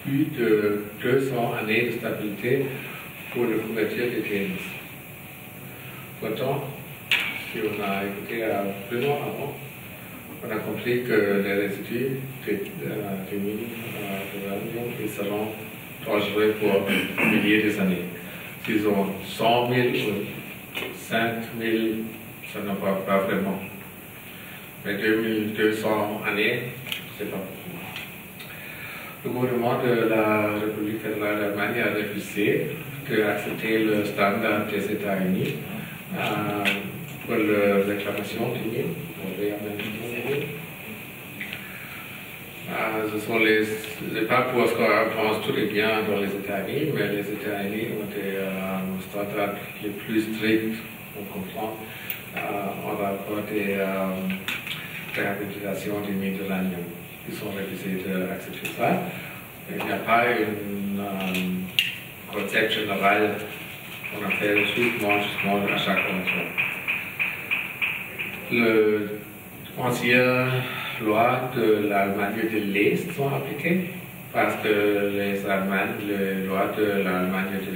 plus de 200 années de stabilité pour le couverture des tennis. Pourtant, si on a écouté à Bruno avant, on a compris que les résidus des mines d'uranium ils seront dangereux pour milliers d'années. S'ils ont 100 000 ou 5 000, ça ne va pas vraiment. Mais 2200 années, c'est pas beaucoup. Le gouvernement de la République fédérale d'Allemagne a refusé d'accepter le standard des États-Unis pour la réclamation des mines, pour réaménagement des mines. C'est pas parce qu'on pense tout est bien dans les États-Unis, mais les États-Unis ont des standards les plus stricts, on comprend, en rapport des réhabilitation des mines d'uranium. Ils sont refusés d'accepter ça. Il n'y a pas un concept général qu'on appelle justement à chaque convention. L'ancienne loi de l'Allemagne de l'Est sont appliquées parce que les Allemands, les lois de l'Allemagne de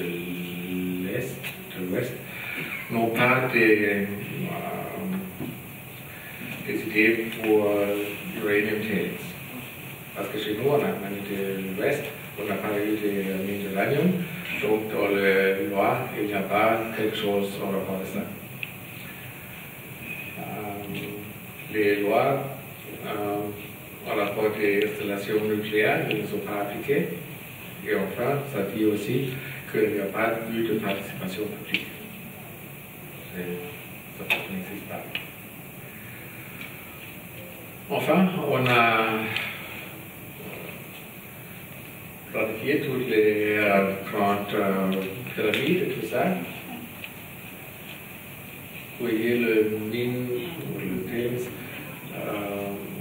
l'Est, de l'Ouest, n'ont pas des idées pour uranium tailings. Parce que chez nous, en Allemagne de l'Ouest, on n'a pas eu des mines d'uranium, donc dans les lois, il n'y a pas quelque chose en rapport à ça. Les lois en rapport des installations nucléaires ne sont pas appliquées. Et enfin, ça dit aussi qu'il n'y a pas eu de participation publique. Ça n'existe pas. Enfin, on a planifié toutes les grandes pyramides et tout ça. Vous voyez le mine ou le tailings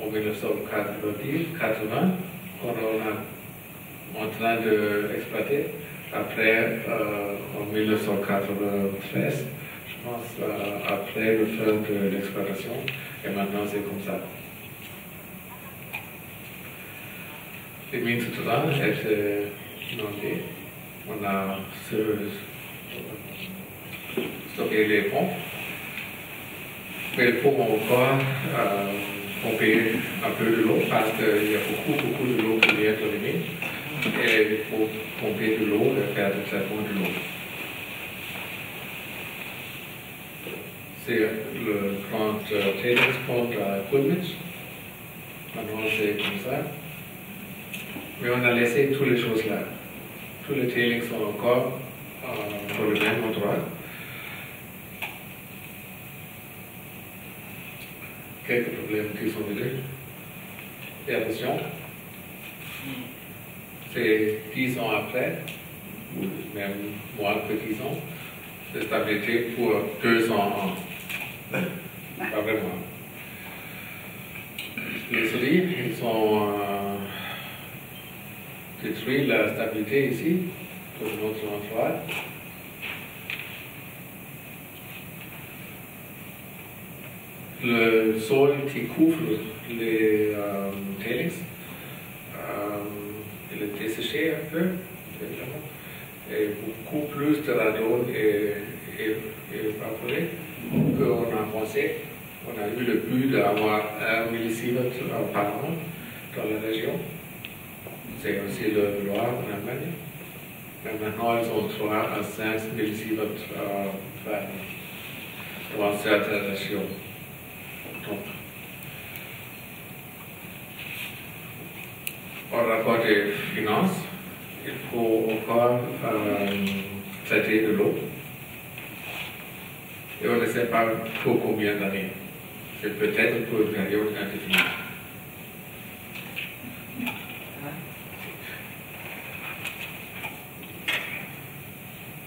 en 1980, qu'on est en train d'exploiter. Après, en 1993, je pense, après le fin de l'exploitation, et maintenant c'est comme ça. Les mines souterraines étaient inondées. On a stocké les pompes. Mais il faut encore pomper un peu de l'eau parce qu'il y a beaucoup de l'eau qui vient dans les mines. Et il faut pomper de l'eau et faire le traitement de l'eau. C'est le grand tailings pond à Kulmich. Maintenant c'est comme ça. Mais on a laissé toutes les choses là. Tous les tailings sont encore dans le même endroit. Quelques problèmes qui sont venus. Érosion. C'est 10 ans après, ou même moins que 10 ans, de stabilité pour 2 ans. Pas vraiment. Les solides, ils ont détruit la stabilité ici, pour notre endroit. Le sol qui couvre les tailings, il est desséché un peu, évidemment, et beaucoup plus de radon est évaporé qu'on a pensé. On a eu le but d'avoir 1 millisievert par an dans la région. C'est aussi le loi en Allemagne. Mais maintenant, ils ont 3 à 5 millisievert par an dans certaines régions. Donc, en rapport des finances, il faut encore traiter de l'eau. Et on ne sait pas pour combien d'années. C'est peut-être pour une période indéfinie.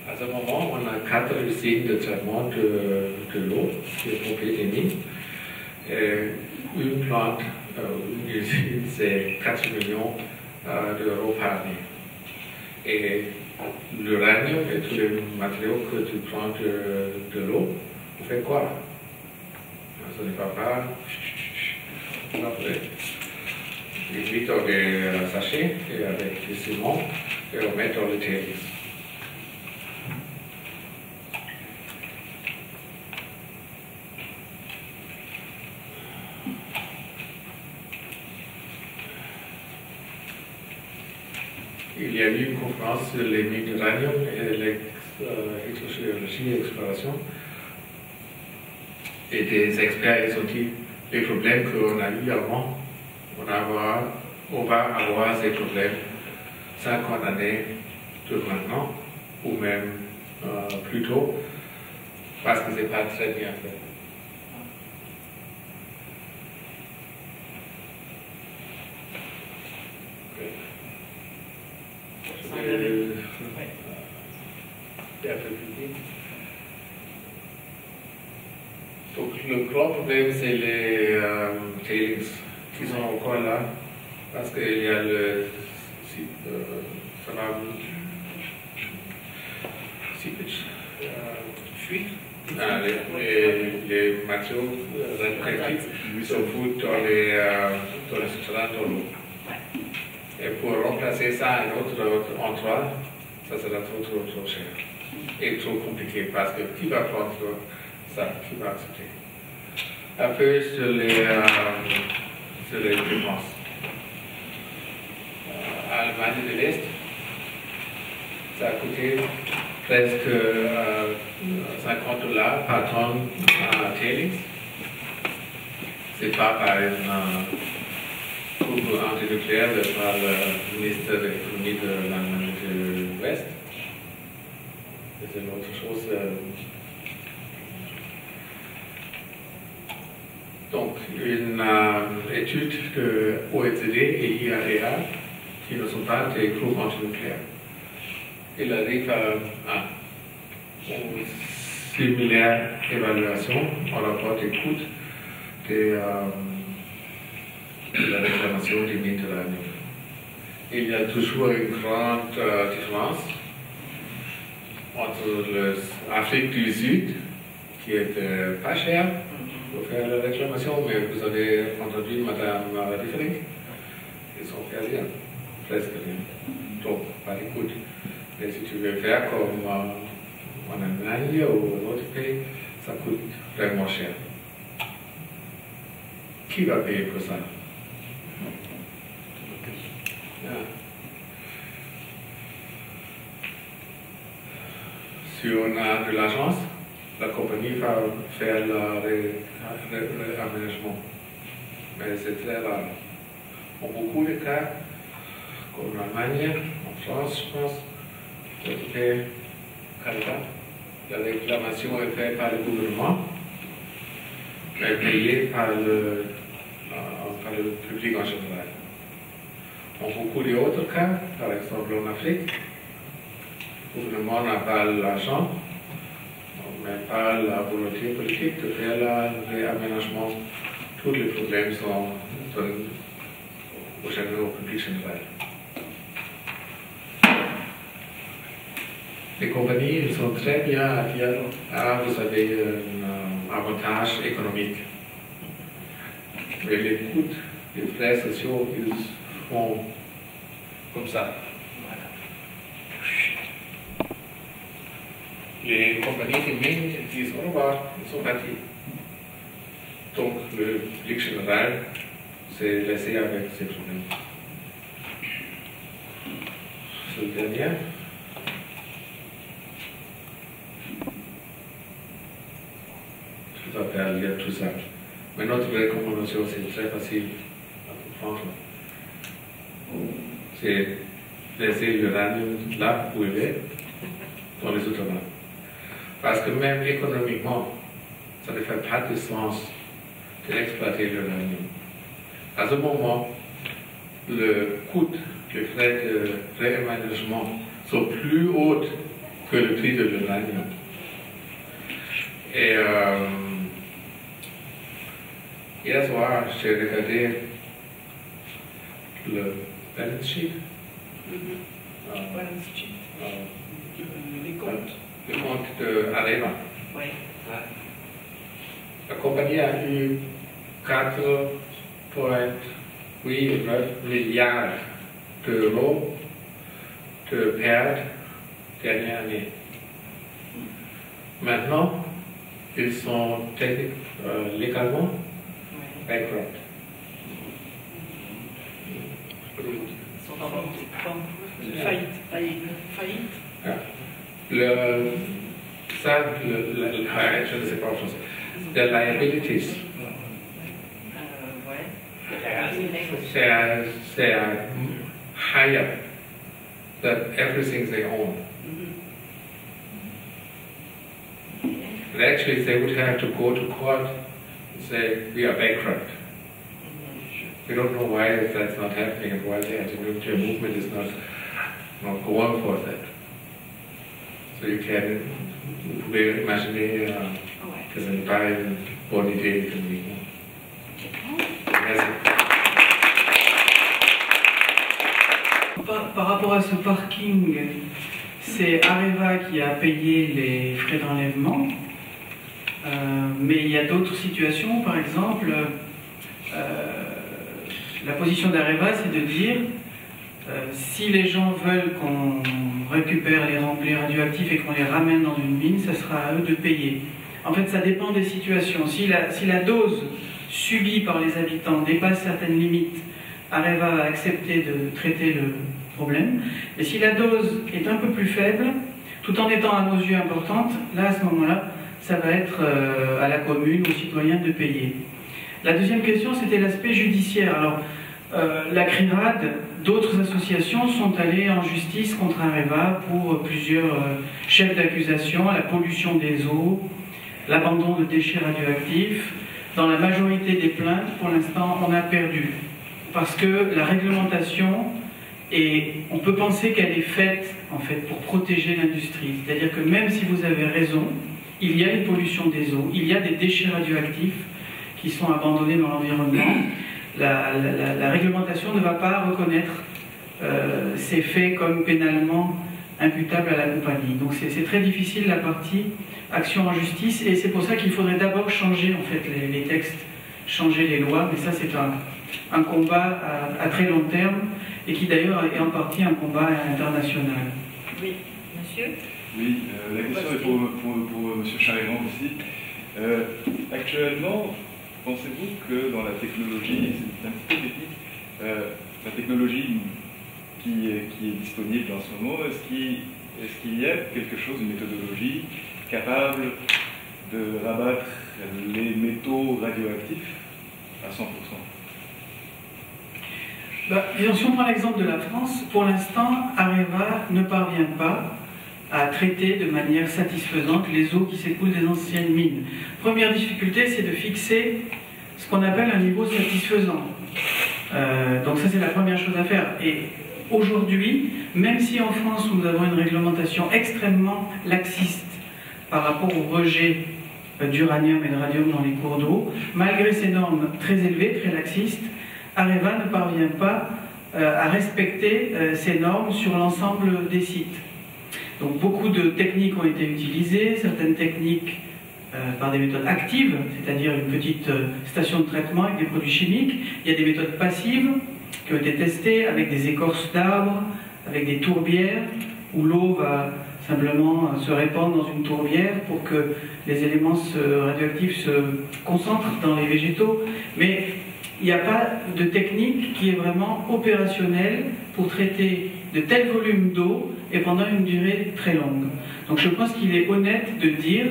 À ce moment, on a 4 usines de traitement de l'eau qui est pompée des mines. Une plante, une usine, c'est 4 millions d'euros par année. Et l'uranium et tous les matériaux que tu prends de l'eau, on fait quoi? Ça ne va pas. ils mettent dans des sachets et avec du ciment et on met dans le tailings. Il y a eu une conférence sur les mines d'uranium et l'électrogéologie et l'exploration. Et des experts ils ont dit les problèmes qu'on a eu avant, on va avoir ces problèmes 50 années de maintenant, ou même plus tôt, parce que ce n'est pas très bien fait. Donc le grand problème c'est les tailings qui sont encore là parce qu'il y a le fuite. Les matériaux radioactifs se foutent dans les souterrains de l'eau. Et pour remplacer ça à un autre endroit, ça sera trop cher et trop compliqué parce que qui va prendre ça, qui va accepter. Un peu sur les dépenses. Allemagne de l'Est, ça a coûté presque $50 par tonne à tailings. C'est pas par un groupe antinucléaire, par le ministre de l'économie de l'Allemagne de l'Ouest. C'est une autre chose. Donc, une étude de OECD et IAEA, qui ne sont pas des groupes antinucléaires, il arrive à une similaire évaluation en rapport des coûts de la réclamation des mines d'uranium. Il y a toujours une grande différence entre l'Afrique du Sud, qui est pas cher pour faire la réclamation, mais vous avez entendu Madame Riffering, ils ont fait rien, presque rien. Donc, pas les coûts. Mais si tu veux faire comme en Allemagne ou en autre pays, ça coûte vraiment cher. Qui va payer pour ça? Si on a de l'agence, la compagnie va faire l'aménagement. Mais c'est très rare. En beaucoup de cas, comme en Allemagne, en France, je pense, au Canada, la réclamation est faite par le gouvernement, mais payée par le public en général. En beaucoup d'autres cas, par exemple en Afrique, le gouvernement n'a pas l'argent, mais pas la volonté politique de faire l'aménagement. Tous les problèmes sont au public général. Les compagnies sont très bien à dire vous avez un avantage économique. Mais les coûts, les frais sociaux, ils font comme ça. Les compagnies qui mènent disent au revoir, ils sont partis. Donc le public général s'est laissé avec ces problèmes. C'est le dernier. Je vais faire lire tout ça. Mais notre recommandation, c'est très facile à comprendre. C'est laisser l'uranium là où il est, dans les souterrains. Parce que même économiquement, ça ne fait pas de sens d'exploiter l'uranium. À ce moment, le coût, les frais de réaménagement sont plus hauts que le prix de l'uranium. Et hier soir, j'ai regardé le balance sheet. Le compte de Areva. Oui. La compagnie a eu 4,3 8 milliards d'euros de pertes dernière année. Maintenant, ils sont légalement bankrupt. Ils sont en faillite. Je ne sais pas en français. The liabilities. They are higher than everything they own. And actually, they would have to go to court and say, we are bankrupt. We don't know why that's not happening and why the anti-nuclear movement is not going for that. So vous pouvez imaginer que ce n'est pas une bonne idée économiquement. Merci. Par rapport à ce parking, c'est Areva qui a payé les frais d'enlèvement, mais il y a d'autres situations, par exemple, la position d'Areva, c'est de dire si les gens veulent qu'on récupère les remplis radioactifs et qu'on les ramène dans une mine, ça sera à eux de payer. En fait, ça dépend des situations. Si la dose subie par les habitants dépasse certaines limites, Areva va accepter de traiter le problème. Et si la dose est un peu plus faible, tout en étant à nos yeux importante, là, à ce moment-là, ça va être à la commune, aux citoyens de payer. La deuxième question, c'était l'aspect judiciaire. Alors, la CRIRAD, d'autres associations sont allées en justice contre Areva pour plusieurs chefs d'accusation, la pollution des eaux, l'abandon de déchets radioactifs. Dans la majorité des plaintes, pour l'instant, on a perdu. Parce que la réglementation, on peut penser qu'elle est faite, en fait, pour protéger l'industrie. C'est-à-dire que même si vous avez raison, il y a une pollution des eaux, il y a des déchets radioactifs qui sont abandonnés dans l'environnement. La réglementation ne va pas reconnaître ces faits comme pénalement imputables à la compagnie. Donc c'est très difficile la partie action en justice, et c'est pour ça qu'il faudrait d'abord changer en fait les textes, changer les lois, mais ça c'est un combat à très long terme, et qui d'ailleurs est en partie un combat international. Oui, monsieur? Oui, la question est pour M. Charivan aussi. Actuellement, pensez-vous que dans la technologie, c'est un petit peu technique, la technologie qui est disponible en ce moment, est-ce qu'il y a quelque chose, une méthodologie capable de rabattre les métaux radioactifs à 100%? Disons, si on prend l'exemple de la France, pour l'instant, Areva ne parvient pas à traiter de manière satisfaisante les eaux qui s'écoulent des anciennes mines. Première difficulté, c'est de fixer ce qu'on appelle un niveau satisfaisant. Donc ça, c'est la première chose à faire. Et aujourd'hui, même si en France, nous avons une réglementation extrêmement laxiste par rapport au rejet d'uranium et de radium dans les cours d'eau, malgré ces normes très élevées, très laxistes, Areva ne parvient pas à respecter ces normes sur l'ensemble des sites. Donc beaucoup de techniques ont été utilisées, certaines techniques par des méthodes actives, c'est-à-dire une petite station de traitement avec des produits chimiques. Il y a des méthodes passives qui ont été testées avec des écorces d'arbres, avec des tourbières, où l'eau va simplement se répandre dans une tourbière pour que les éléments radioactifs se concentrent dans les végétaux. Mais il n'y a pas de technique qui est vraiment opérationnelle pour traiter de tels volumes d'eau et pendant une durée très longue. Donc je pense qu'il est honnête de dire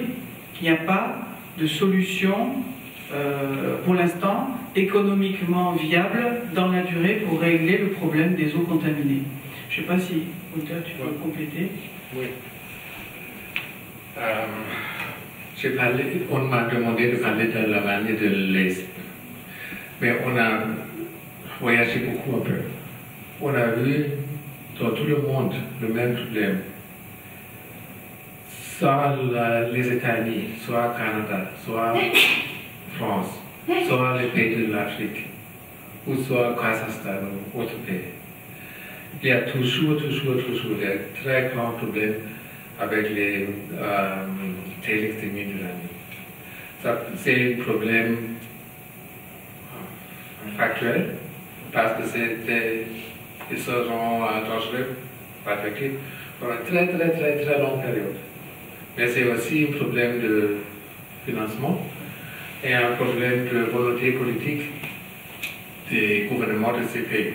qu'il n'y a pas de solution pour l'instant économiquement viable dans la durée pour régler le problème des eaux contaminées. Je ne sais pas si, Gunther, tu peux compléter. Oui. On m'a demandé de parler de l'Allemagne et de l'Est. Mais on a voyagé beaucoup un peu. On a vu dans tout le monde le même problème. Soit les États-Unis, soit Canada, soit France, soit les pays de l'Afrique, ou soit Kazakhstan ou autres pays. Il y a toujours des très grands problèmes avec les tailings des mines d'uranium. C'est un problème factuel, parce que ils seront dangereux, affectés pour une très longue période. Mais c'est aussi un problème de financement et un problème de volonté politique des gouvernements de ces pays.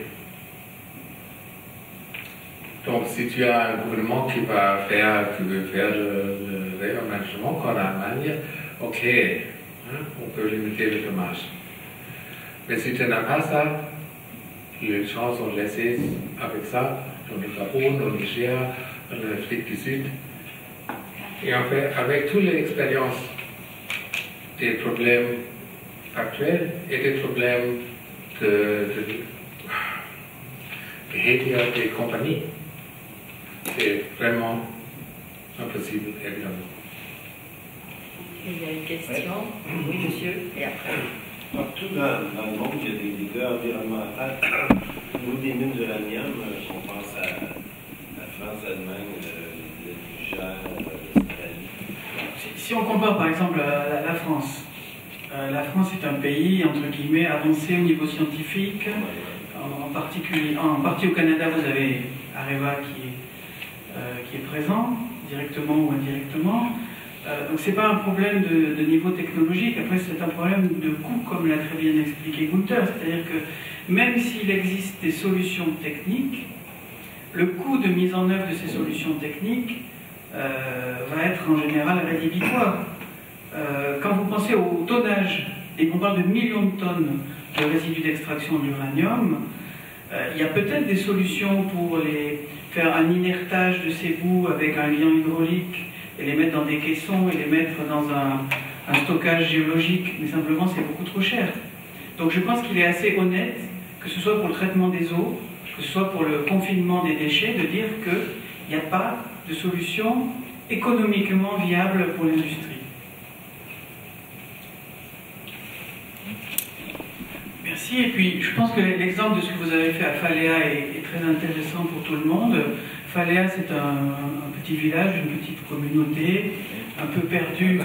Donc, si tu as un gouvernement qui veut faire le réaménagement comme l'Allemagne, ok, hein, on peut limiter le dommage. Mais si tu n'as pas ça, les gens sont laissés avec ça dans le Gabon, au Niger, en Afrique du Sud. Et en fait, avec toutes les expériences des problèmes actuels et des problèmes de behavior des compagnies, c'est vraiment impossible, évidemment. Il y a une question. Oui, monsieur, et après. Partout dans le monde, il y a des leaders environnementaux. Au niveau des mines d'uranium, on pense à la France, l'Allemagne, le Niger, l'Australie. Si on compare par exemple la France, la France est un pays, entre guillemets, avancé au niveau scientifique. En partie au Canada, vous avez Areva qui est présent, directement ou indirectement. Donc c'est pas un problème de niveau technologique, après c'est un problème de coût, comme l'a très bien expliqué Gunther. C'est-à-dire que même s'il existe des solutions techniques, le coût de mise en œuvre de ces solutions techniques va être en général rédhibitoire. Quand vous pensez au tonnage, et qu'on parle de millions de tonnes de résidus d'extraction d'uranium, il y a peut-être des solutions pour faire un inertage de ces bouts avec un liant hydraulique et les mettre dans des caissons et les mettre dans un stockage géologique, mais simplement c'est beaucoup trop cher. Donc je pense qu'il est assez honnête, que ce soit pour le traitement des eaux, que ce soit pour le confinement des déchets, de dire qu'il n'y a pas de solution économiquement viable pour l'industrie. Merci, et puis je pense que l'exemple de ce que vous avez fait à Faléa est très intéressant pour tout le monde. Faléa, c'est un petit village, une petite communauté, un peu perdue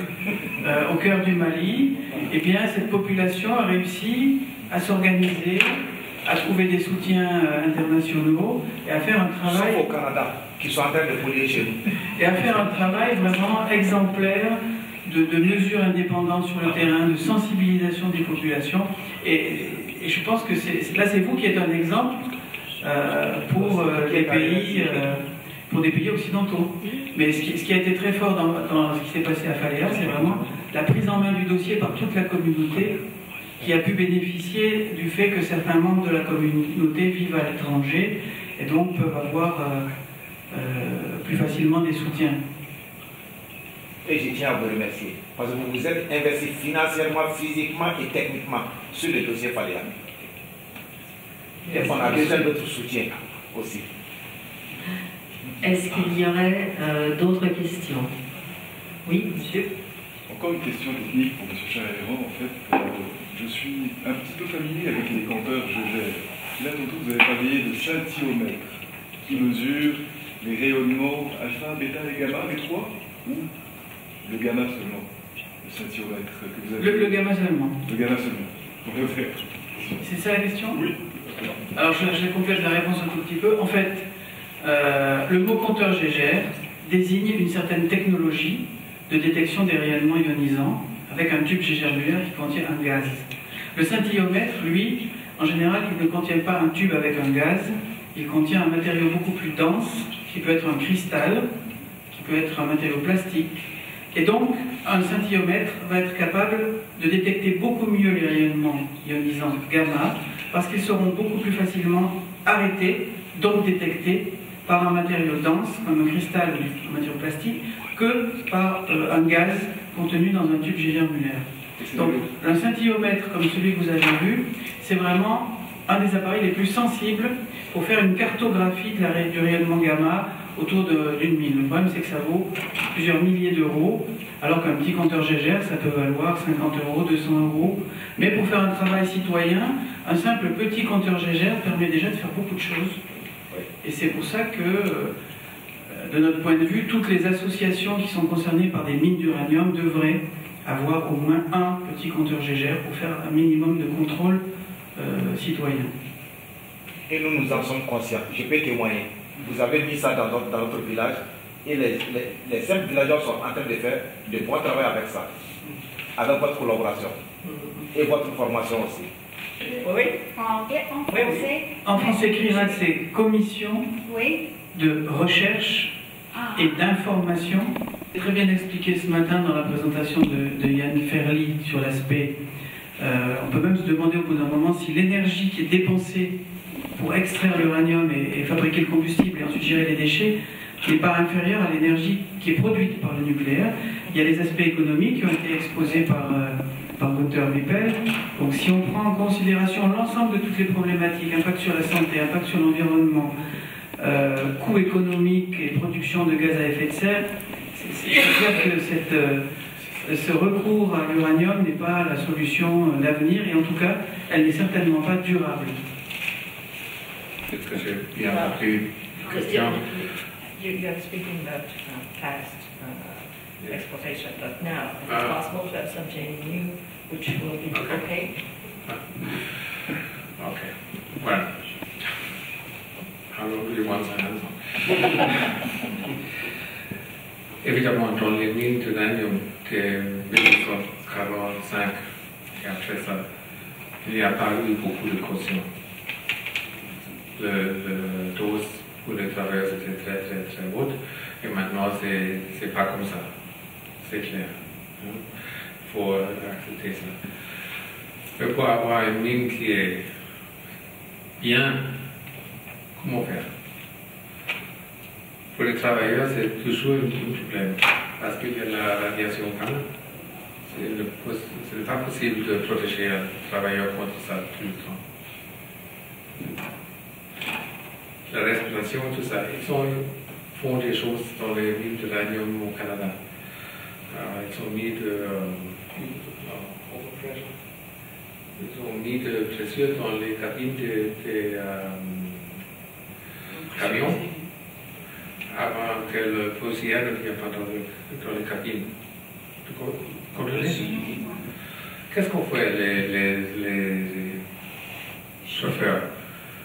au cœur du Mali. Et bien, cette population a réussi à s'organiser, à trouver des soutiens internationaux et à faire un travail... Sauf au Canada, qui sont en train de polluer chez nous. Et à faire un travail vraiment exemplaire de mesures indépendantes sur le terrain, de sensibilisation des populations. Et je pense que là, c'est vous qui êtes un exemple pour des pays occidentaux. Mais ce qui a été très fort dans ce qui s'est passé à Faléa, c'est vraiment la prise en main du dossier par toute la communauté qui a pu bénéficier du fait que certains membres de la communauté vivent à l'étranger et donc peuvent avoir plus facilement des soutiens. Et je tiens à vous remercier, parce que vous vous êtes investi financièrement, physiquement et techniquement sur le dossier Faléa. Et on a besoin d'autres soutiens aussi. Est-ce qu'il y aurait d'autres questions? Oui, monsieur. Encore une question technique pour M. Charéron. En fait, je suis un petit peu familier avec les compteurs GEGER. Là, tantôt, vous avez parlé de scintiomètres qui mesurent les rayonnements alpha, bêta et gamma, les trois, ou le gamma seulement, le scintiomètre que vous avez... Le gamma seulement. Le gamma seulement. C'est ça la question? Oui. Alors je complète la réponse un tout petit peu. En fait, le mot compteur GEGER désigne une certaine technologie de détection des rayonnements ionisants avec un tube GEGER-Müller qui contient un gaz. Le scintillomètre, lui, en général, il ne contient pas un tube avec un gaz, il contient un matériau beaucoup plus dense, qui peut être un cristal, qui peut être un matériau plastique. Et donc, un scintillomètre va être capable de détecter beaucoup mieux les rayonnements ionisants gamma, parce qu'ils seront beaucoup plus facilement arrêtés, donc détectés, par un matériau dense, comme un cristal ou un matériau plastique, que par un gaz contenu dans un tube GEGER-Müller. Donc, un scintillomètre comme celui que vous avez vu, c'est vraiment un des appareils les plus sensibles pour faire une cartographie du rayonnement gamma autour d'une mine. Le problème, c'est que ça vaut plusieurs milliers d'euros, alors qu'un petit compteur GEGER, ça peut valoir 50 euros, 200 euros. Mais pour faire un travail citoyen, un simple petit compteur GEGER permet déjà de faire beaucoup de choses. Et c'est pour ça que, de notre point de vue, toutes les associations qui sont concernées par des mines d'uranium devraient avoir au moins un petit compteur GEGER pour faire un minimum de contrôle citoyen. et nous en sommes conscients. Je peux témoigner. Vous avez mis ça dans notre village et les 5 villageois sont en train de faire de bons travail avec ça, avec votre collaboration et votre formation aussi. Oui. En français? En français, CRIRAD, c'est Commission de recherche et d'information. C'est très bien expliqué ce matin dans la présentation de Yann Ferly sur l'aspect. On peut même se demander au bout d'un moment si l'énergie qui est dépensée pour extraire l'uranium et fabriquer le combustible et ensuite gérer les déchets n'est pas inférieure à l'énergie qui est produite par le nucléaire. Il y a les aspects économiques qui ont été exposés par Dr Wippel. Donc si on prend en considération l'ensemble de toutes les problématiques, impact sur la santé, impact sur l'environnement, coût économique et production de gaz à effet de serre, c'est clair que ce recours à l'uranium n'est pas la solution d'avenir et en tout cas, elle n'est certainement pas durable. Est-ce que j'ai bien compris la question? You're speaking about past exploitation, but now is it possible to have something new which will be okay? Okay. Well, how long do you want to answer? Évidemment, dans les mines d'uranium de 1945 et après ça, il n'y a pas eu beaucoup de caution. Le dose pour les travailleurs était très très très haute et maintenant c'est pas comme ça. C'est clair. Il faut accepter ça. Mais pour avoir une mine qui est bien, comment faire? Pour les travailleurs, c'est toujours un problème parce qu'il y a la radiation quand même. Ce n'est pas possible de protéger un travailleur contre ça tout le temps. La respiration, tout ça, ils font des choses dans les mines d'uranium au Canada. Ils ont mis de pression dans les cabines des camions avant que le poussière ne vienne pas dans les cabines. Tu connais? Qu'est-ce qu'on fait les chauffeurs?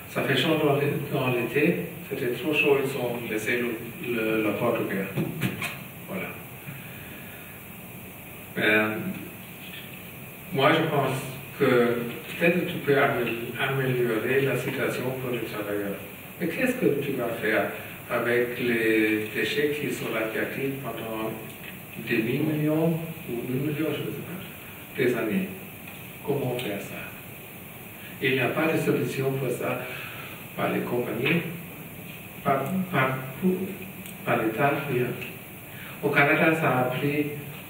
Ça fait chaud dans l'été, c'était trop chaud, ils ont laissé la porte ouverte. Voilà. Moi, je pense que peut-être tu peux améliorer la situation pour les travailleurs. Mais qu'est-ce que tu vas faire avec les déchets qui sont radioactifs pendant des millions ou 1 million, je ne sais pas, des années? Comment faire ça? Il n'y a pas de solution pour ça par les compagnies, par l'État, rien. Au Canada, ça a pris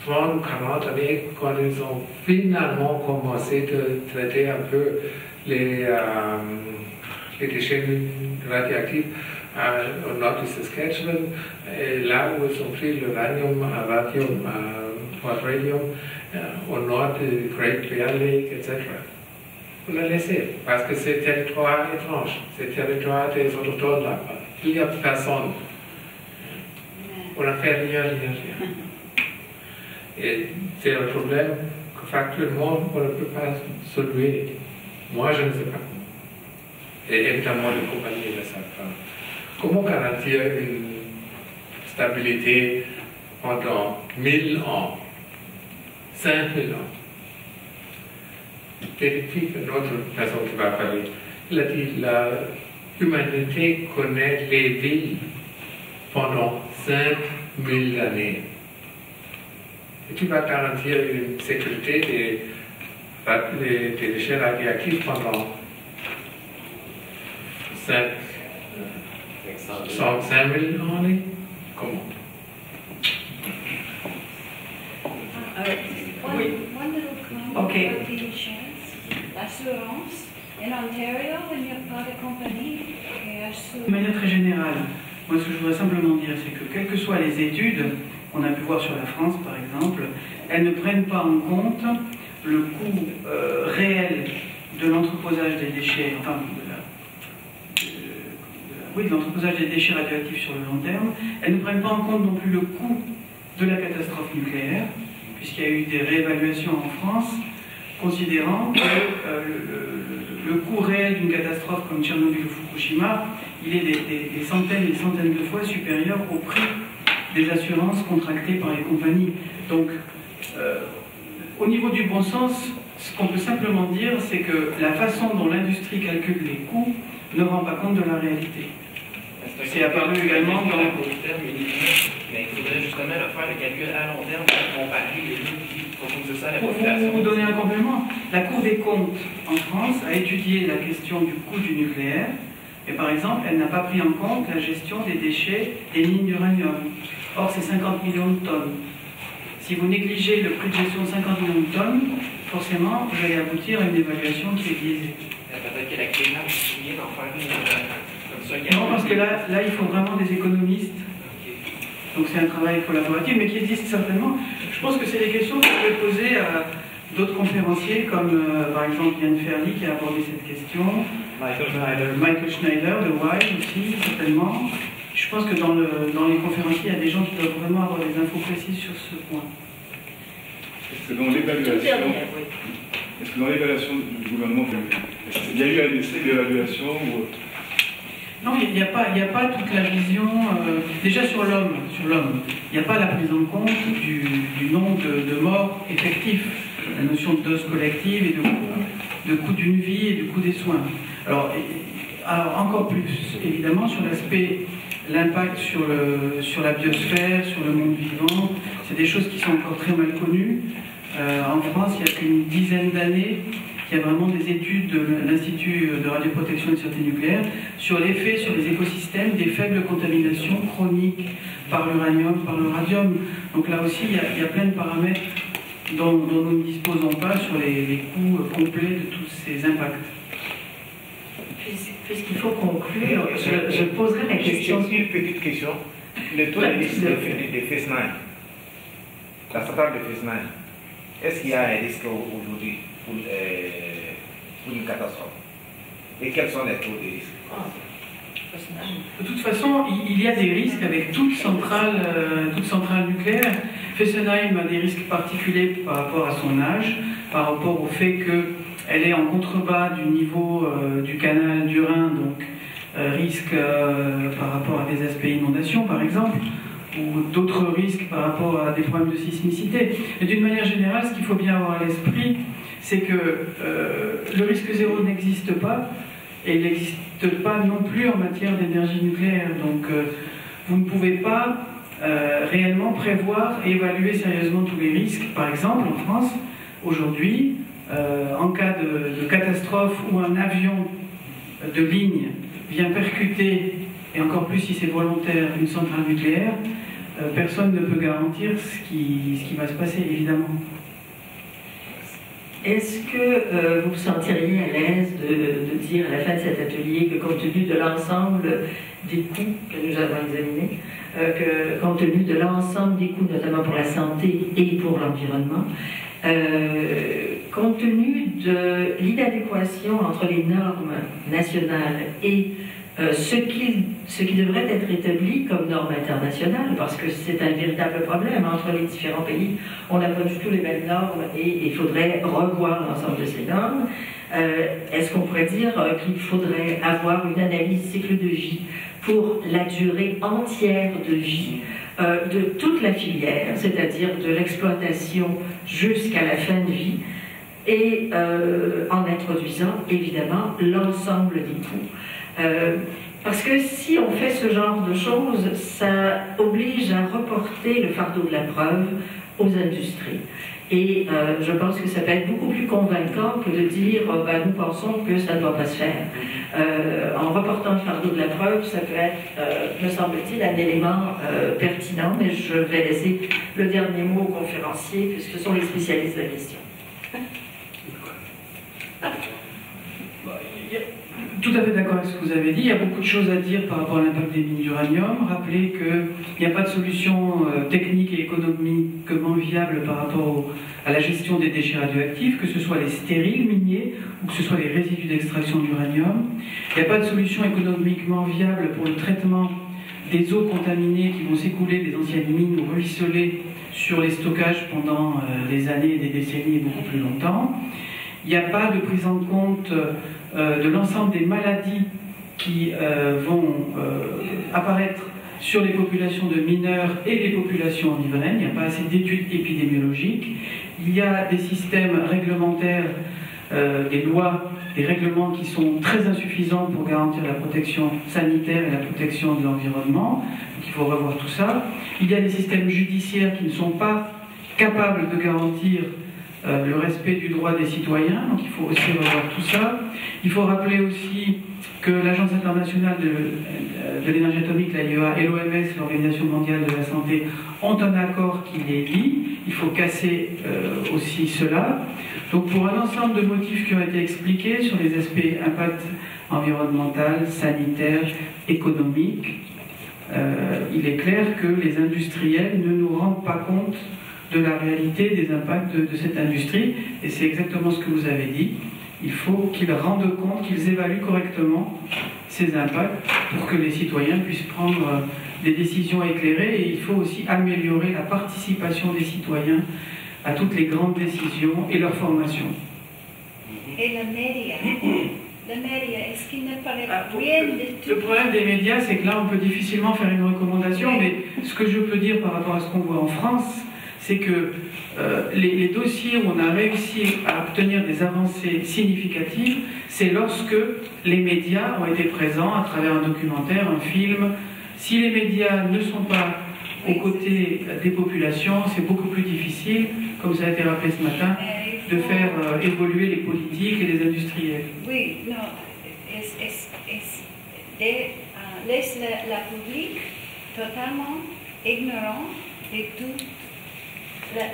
30 ou 40 années quand ils ont finalement commencé de traiter un peu les déchets radioactifs au nord du Saskatchewan, et là où ils ont pris l'uranium à Port Radium, au nord du Great Bear Lake, etc. Vous la laissez, parce que c'est territoire étrange, c'est territoire des autochtones là-bas. Il n'y a personne. On n'a fait rien. Et c'est un problème que factuellement on ne peut pas soulever. Moi, je ne sais pas comment. Et évidemment, les compagnies ne savent pas. Comment garantir une stabilité pendant 1000 ans, 5000 ans? Détective, une autre personne qui va parler, il a dit l'humanité connaît les villes pendant 5000 années. Et tu vas garantir une sécurité des déchets radioactifs pendant 5000 années? Comment? One little comment Okay. about the insurance. L'assurance. In Ontario, when you've got a company qui assure... De manière très générale, moi ce que je voudrais simplement dire, c'est que quelles que soient les études qu'on a pu voir sur la France par exemple, elles ne prennent pas en compte le coût réel de l'entreposage des déchets, enfin de l'entreposage des déchets radioactifs sur le long terme. Elles ne prennent pas en compte non plus le coût de la catastrophe nucléaire, puisqu'il y a eu des réévaluations en France considérant que le coût réel d'une catastrophe comme Tchernobyl ou Fukushima, il est des centaines et des centaines de fois supérieur au prix des assurances contractées par les compagnies. Donc, au niveau du bon sens, ce qu'on peut simplement dire, c'est que la façon dont l'industrie calcule les coûts ne rend pas compte de la réalité. C'est apparu également dans... Mais il faudrait justement faire le calcul à long terme pour comparer les coûts qui proposent ça à la population. Pour vous donner un complément, la Cour des comptes en France a étudié la question du coût du nucléaire, et par exemple, elle n'a pas pris en compte la gestion des déchets des mines d'uranium. Or, c'est 50 millions de tonnes. Si vous négligez le prix de gestion de 50 millions de tonnes, forcément, vous allez aboutir à une évaluation qui est biaisée. Peut-être que la CRIRAD vient d'en faire une comme ça. Non, parce que là, il faut vraiment des économistes. Donc c'est un travail collaboratif, mais qui existe certainement. Je pense que c'est des questions que vous pouvez poser à d'autres conférenciers, comme par exemple Yann Ferly qui a abordé cette question, Michael Schneider de Wild aussi, certainement. Je pense que dans les conférenciers, il y a des gens qui doivent vraiment avoir des infos précises sur ce point. Est-ce que dans l'évaluation du gouvernement, il y a eu un essai d'évaluation ou... Non, il n'y a pas toute la vision, déjà sur l'homme, il n'y a pas la prise en compte du nombre de morts effectifs, la notion de dose collective et de coût d'une vie et du coût des soins. Alors encore plus, évidemment, sur l'impact sur la biosphère, sur le monde vivant, c'est des choses qui sont encore très mal connues. En France, il n'y a qu'une dizaine d'années, il y a vraiment des études de l'Institut de radioprotection et de sûreté nucléaire sur l'effet sur les écosystèmes des faibles contaminations chroniques par l'uranium, par le radium. Donc là aussi, il y a plein de paramètres dont nous ne disposons pas sur les coûts complets de tous ces impacts. Puisqu'il faut conclure, je poserai la question. Une petite question. Le taux de risque de Fessenheim, la centrale de Fessenheim, est-ce qu'il y a un risque aujourd'hui pour une catastrophe? Et quels sont les taux de risque? De toute façon, il y a des risques avec toute centrale nucléaire. Fessenheim a des risques particuliers par rapport à son âge, par rapport au fait qu'elle est en contrebas du niveau du canal du Rhin, donc risque par rapport à des aspects inondations, par exemple, ou d'autres risques par rapport à des problèmes de sismicité. Et d'une manière générale, ce qu'il faut bien avoir à l'esprit, c'est que le risque zéro n'existe pas, et il n'existe pas non plus en matière d'énergie nucléaire. Donc vous ne pouvez pas réellement prévoir et évaluer sérieusement tous les risques. Par exemple, en France, aujourd'hui, en cas de catastrophe où un avion de ligne vient percuter, et encore plus si c'est volontaire, une centrale nucléaire, personne ne peut garantir ce qui va se passer, évidemment. Est-ce que vous vous sentiriez à l'aise de dire à la fin de cet atelier que compte tenu de l'ensemble des coûts que nous avons examinés, que compte tenu de l'ensemble des coûts, notamment pour la santé et pour l'environnement, compte tenu de l'inadéquation entre les normes nationales et ce qui devrait être établi comme norme internationale, parce que c'est un véritable problème entre les différents pays. On n'a pas du tout les mêmes normes et il faudrait revoir l'ensemble de ces normes. Est-ce qu'on pourrait dire qu'il faudrait avoir une analyse cycle de vie pour la durée entière de vie de toute la filière, c'est-à-dire de l'exploitation jusqu'à la fin de vie, et en introduisant évidemment l'ensemble des coûts. Parce que si on fait ce genre de choses, ça oblige à reporter le fardeau de la preuve aux industries. Et je pense que ça peut être beaucoup plus convaincant que de dire nous pensons que ça ne doit pas se faire. En reportant le fardeau de la preuve, ça peut être, me semble-t-il, un élément pertinent, mais je vais laisser le dernier mot aux conférenciers, puisque ce sont les spécialistes de la question. Tout à fait d'accord avec ce que vous avez dit. Il y a beaucoup de choses à dire par rapport à l'impact des mines d'uranium. Rappelez qu'il n'y a pas de solution technique et économiquement viable par rapport à la gestion des déchets radioactifs, que ce soit les stériles miniers ou que ce soit les résidus d'extraction d'uranium. Il n'y a pas de solution économiquement viable pour le traitement des eaux contaminées qui vont s'écouler des anciennes mines ou ruisseler sur les stockages pendant des années, des décennies et beaucoup plus longtemps. Il n'y a pas de prise en compte de l'ensemble des maladies qui vont apparaître sur les populations de mineurs et les populations en riveraines. Il n'y a pas assez d'études épidémiologiques. Il y a des systèmes réglementaires, des lois, des règlements qui sont très insuffisants pour garantir la protection sanitaire et la protection de l'environnement. Donc il faut revoir tout ça. Il y a des systèmes judiciaires qui ne sont pas capables de garantir le respect du droit des citoyens, donc il faut aussi revoir tout ça. Il faut rappeler aussi que l'Agence internationale de l'énergie atomique, l'AIEA, et l'OMS, l'Organisation mondiale de la santé, ont un accord qui les lie. Il faut casser aussi cela. Donc pour un ensemble de motifs qui ont été expliqués sur les aspects impact environnemental, sanitaire, économique, il est clair que les industriels ne nous rendent pas compte de la réalité des impacts de cette industrie, et c'est exactement ce que vous avez dit. Il faut qu'ils rendent compte, qu'ils évaluent correctement ces impacts pour que les citoyens puissent prendre des décisions éclairées, et il faut aussi améliorer la participation des citoyens à toutes les grandes décisions et leur formation. Et les médias, est-ce qu'il ne paraît rien de tout? Le problème des médias, c'est que là, on peut difficilement faire une recommandation, mais ce que je peux dire par rapport à ce qu'on voit en France, c'est que les dossiers où on a réussi à obtenir des avancées significatives, c'est lorsque les médias ont été présents à travers un documentaire, un film. Si les médias ne sont pas aux côtés des populations, c'est beaucoup plus difficile, comme ça a été rappelé ce matin, de faire évoluer les politiques et les industriels. Oui, non, laisse la public totalement ignorant de tout.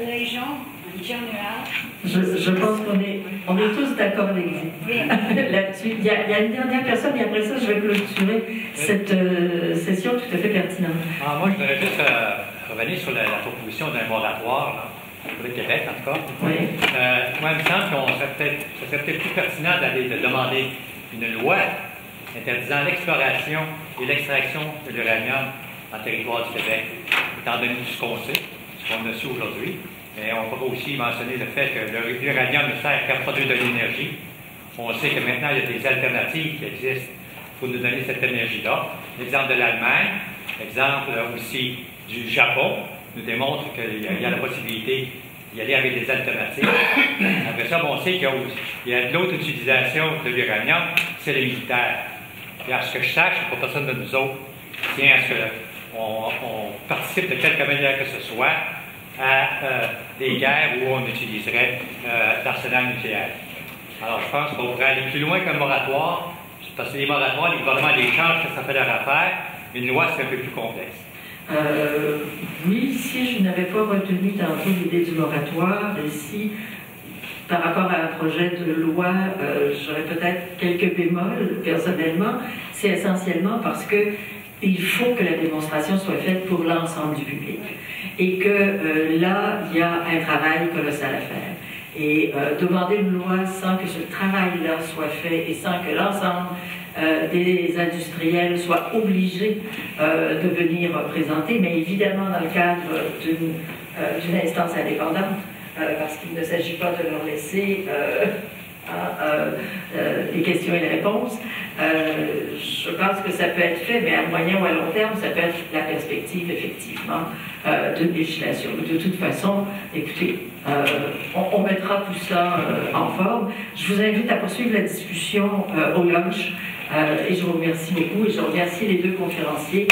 Les gens, en général... Je pense qu'on est tous d'accord là-dessus. Il y a une dernière personne, et après ça, je vais clôturer cette session tout à fait pertinente. Moi, je voudrais juste revenir sur la proposition d'un moratoire, pour le Québec, en tout cas. Oui. Moi, il me semble que ce serait peut-être plus pertinent de demander une loi interdisant l'exploration et l'extraction de l'uranium en territoire du Québec, étant donné tout ce qu'on sait. On a su aujourd'hui, mais on peut aussi mentionner le fait que l'uranium ne sert qu'à produire de l'énergie. On sait que maintenant, il y a des alternatives qui existent pour nous donner cette énergie-là. L'exemple de l'Allemagne, l'exemple aussi du Japon, nous démontre qu'il y a la possibilité d'y aller avec des alternatives. Après ça, on sait qu'il y a d'autres utilisations de l'uranium, c'est les militaires. Et à ce que je sache, pas personne de nous autres tient à ce qu'on participe de quelque manière que ce soit à des guerres où on utiliserait l'arsenal nucléaire. Alors, je pense qu'on pourrait aller plus loin qu'un moratoire, parce que les moratoires, les gouvernements les changent, ça fait leur affaire, mais une loi, c'est un peu plus complexe. Oui, si je n'avais pas retenu tantôt l'idée du moratoire, et si, par rapport à un projet de loi, j'aurais peut-être quelques bémols, personnellement, c'est essentiellement parce que il faut que la démonstration soit faite pour l'ensemble du public. Et que là, il y a un travail colossal à faire. Et demander une loi sans que ce travail-là soit fait et sans que l'ensemble des industriels soient obligés de venir présenter, mais évidemment dans le cadre d'une instance indépendante, parce qu'il ne s'agit pas de leur laisser les questions et les réponses. Je pense que ça peut être fait, mais à moyen ou à long terme, ça peut être la perspective, effectivement, d'une législation. De toute façon, écoutez, on mettra tout ça en forme. Je vous invite à poursuivre la discussion au lunch, et je vous remercie beaucoup, et je remercie les deux conférenciers.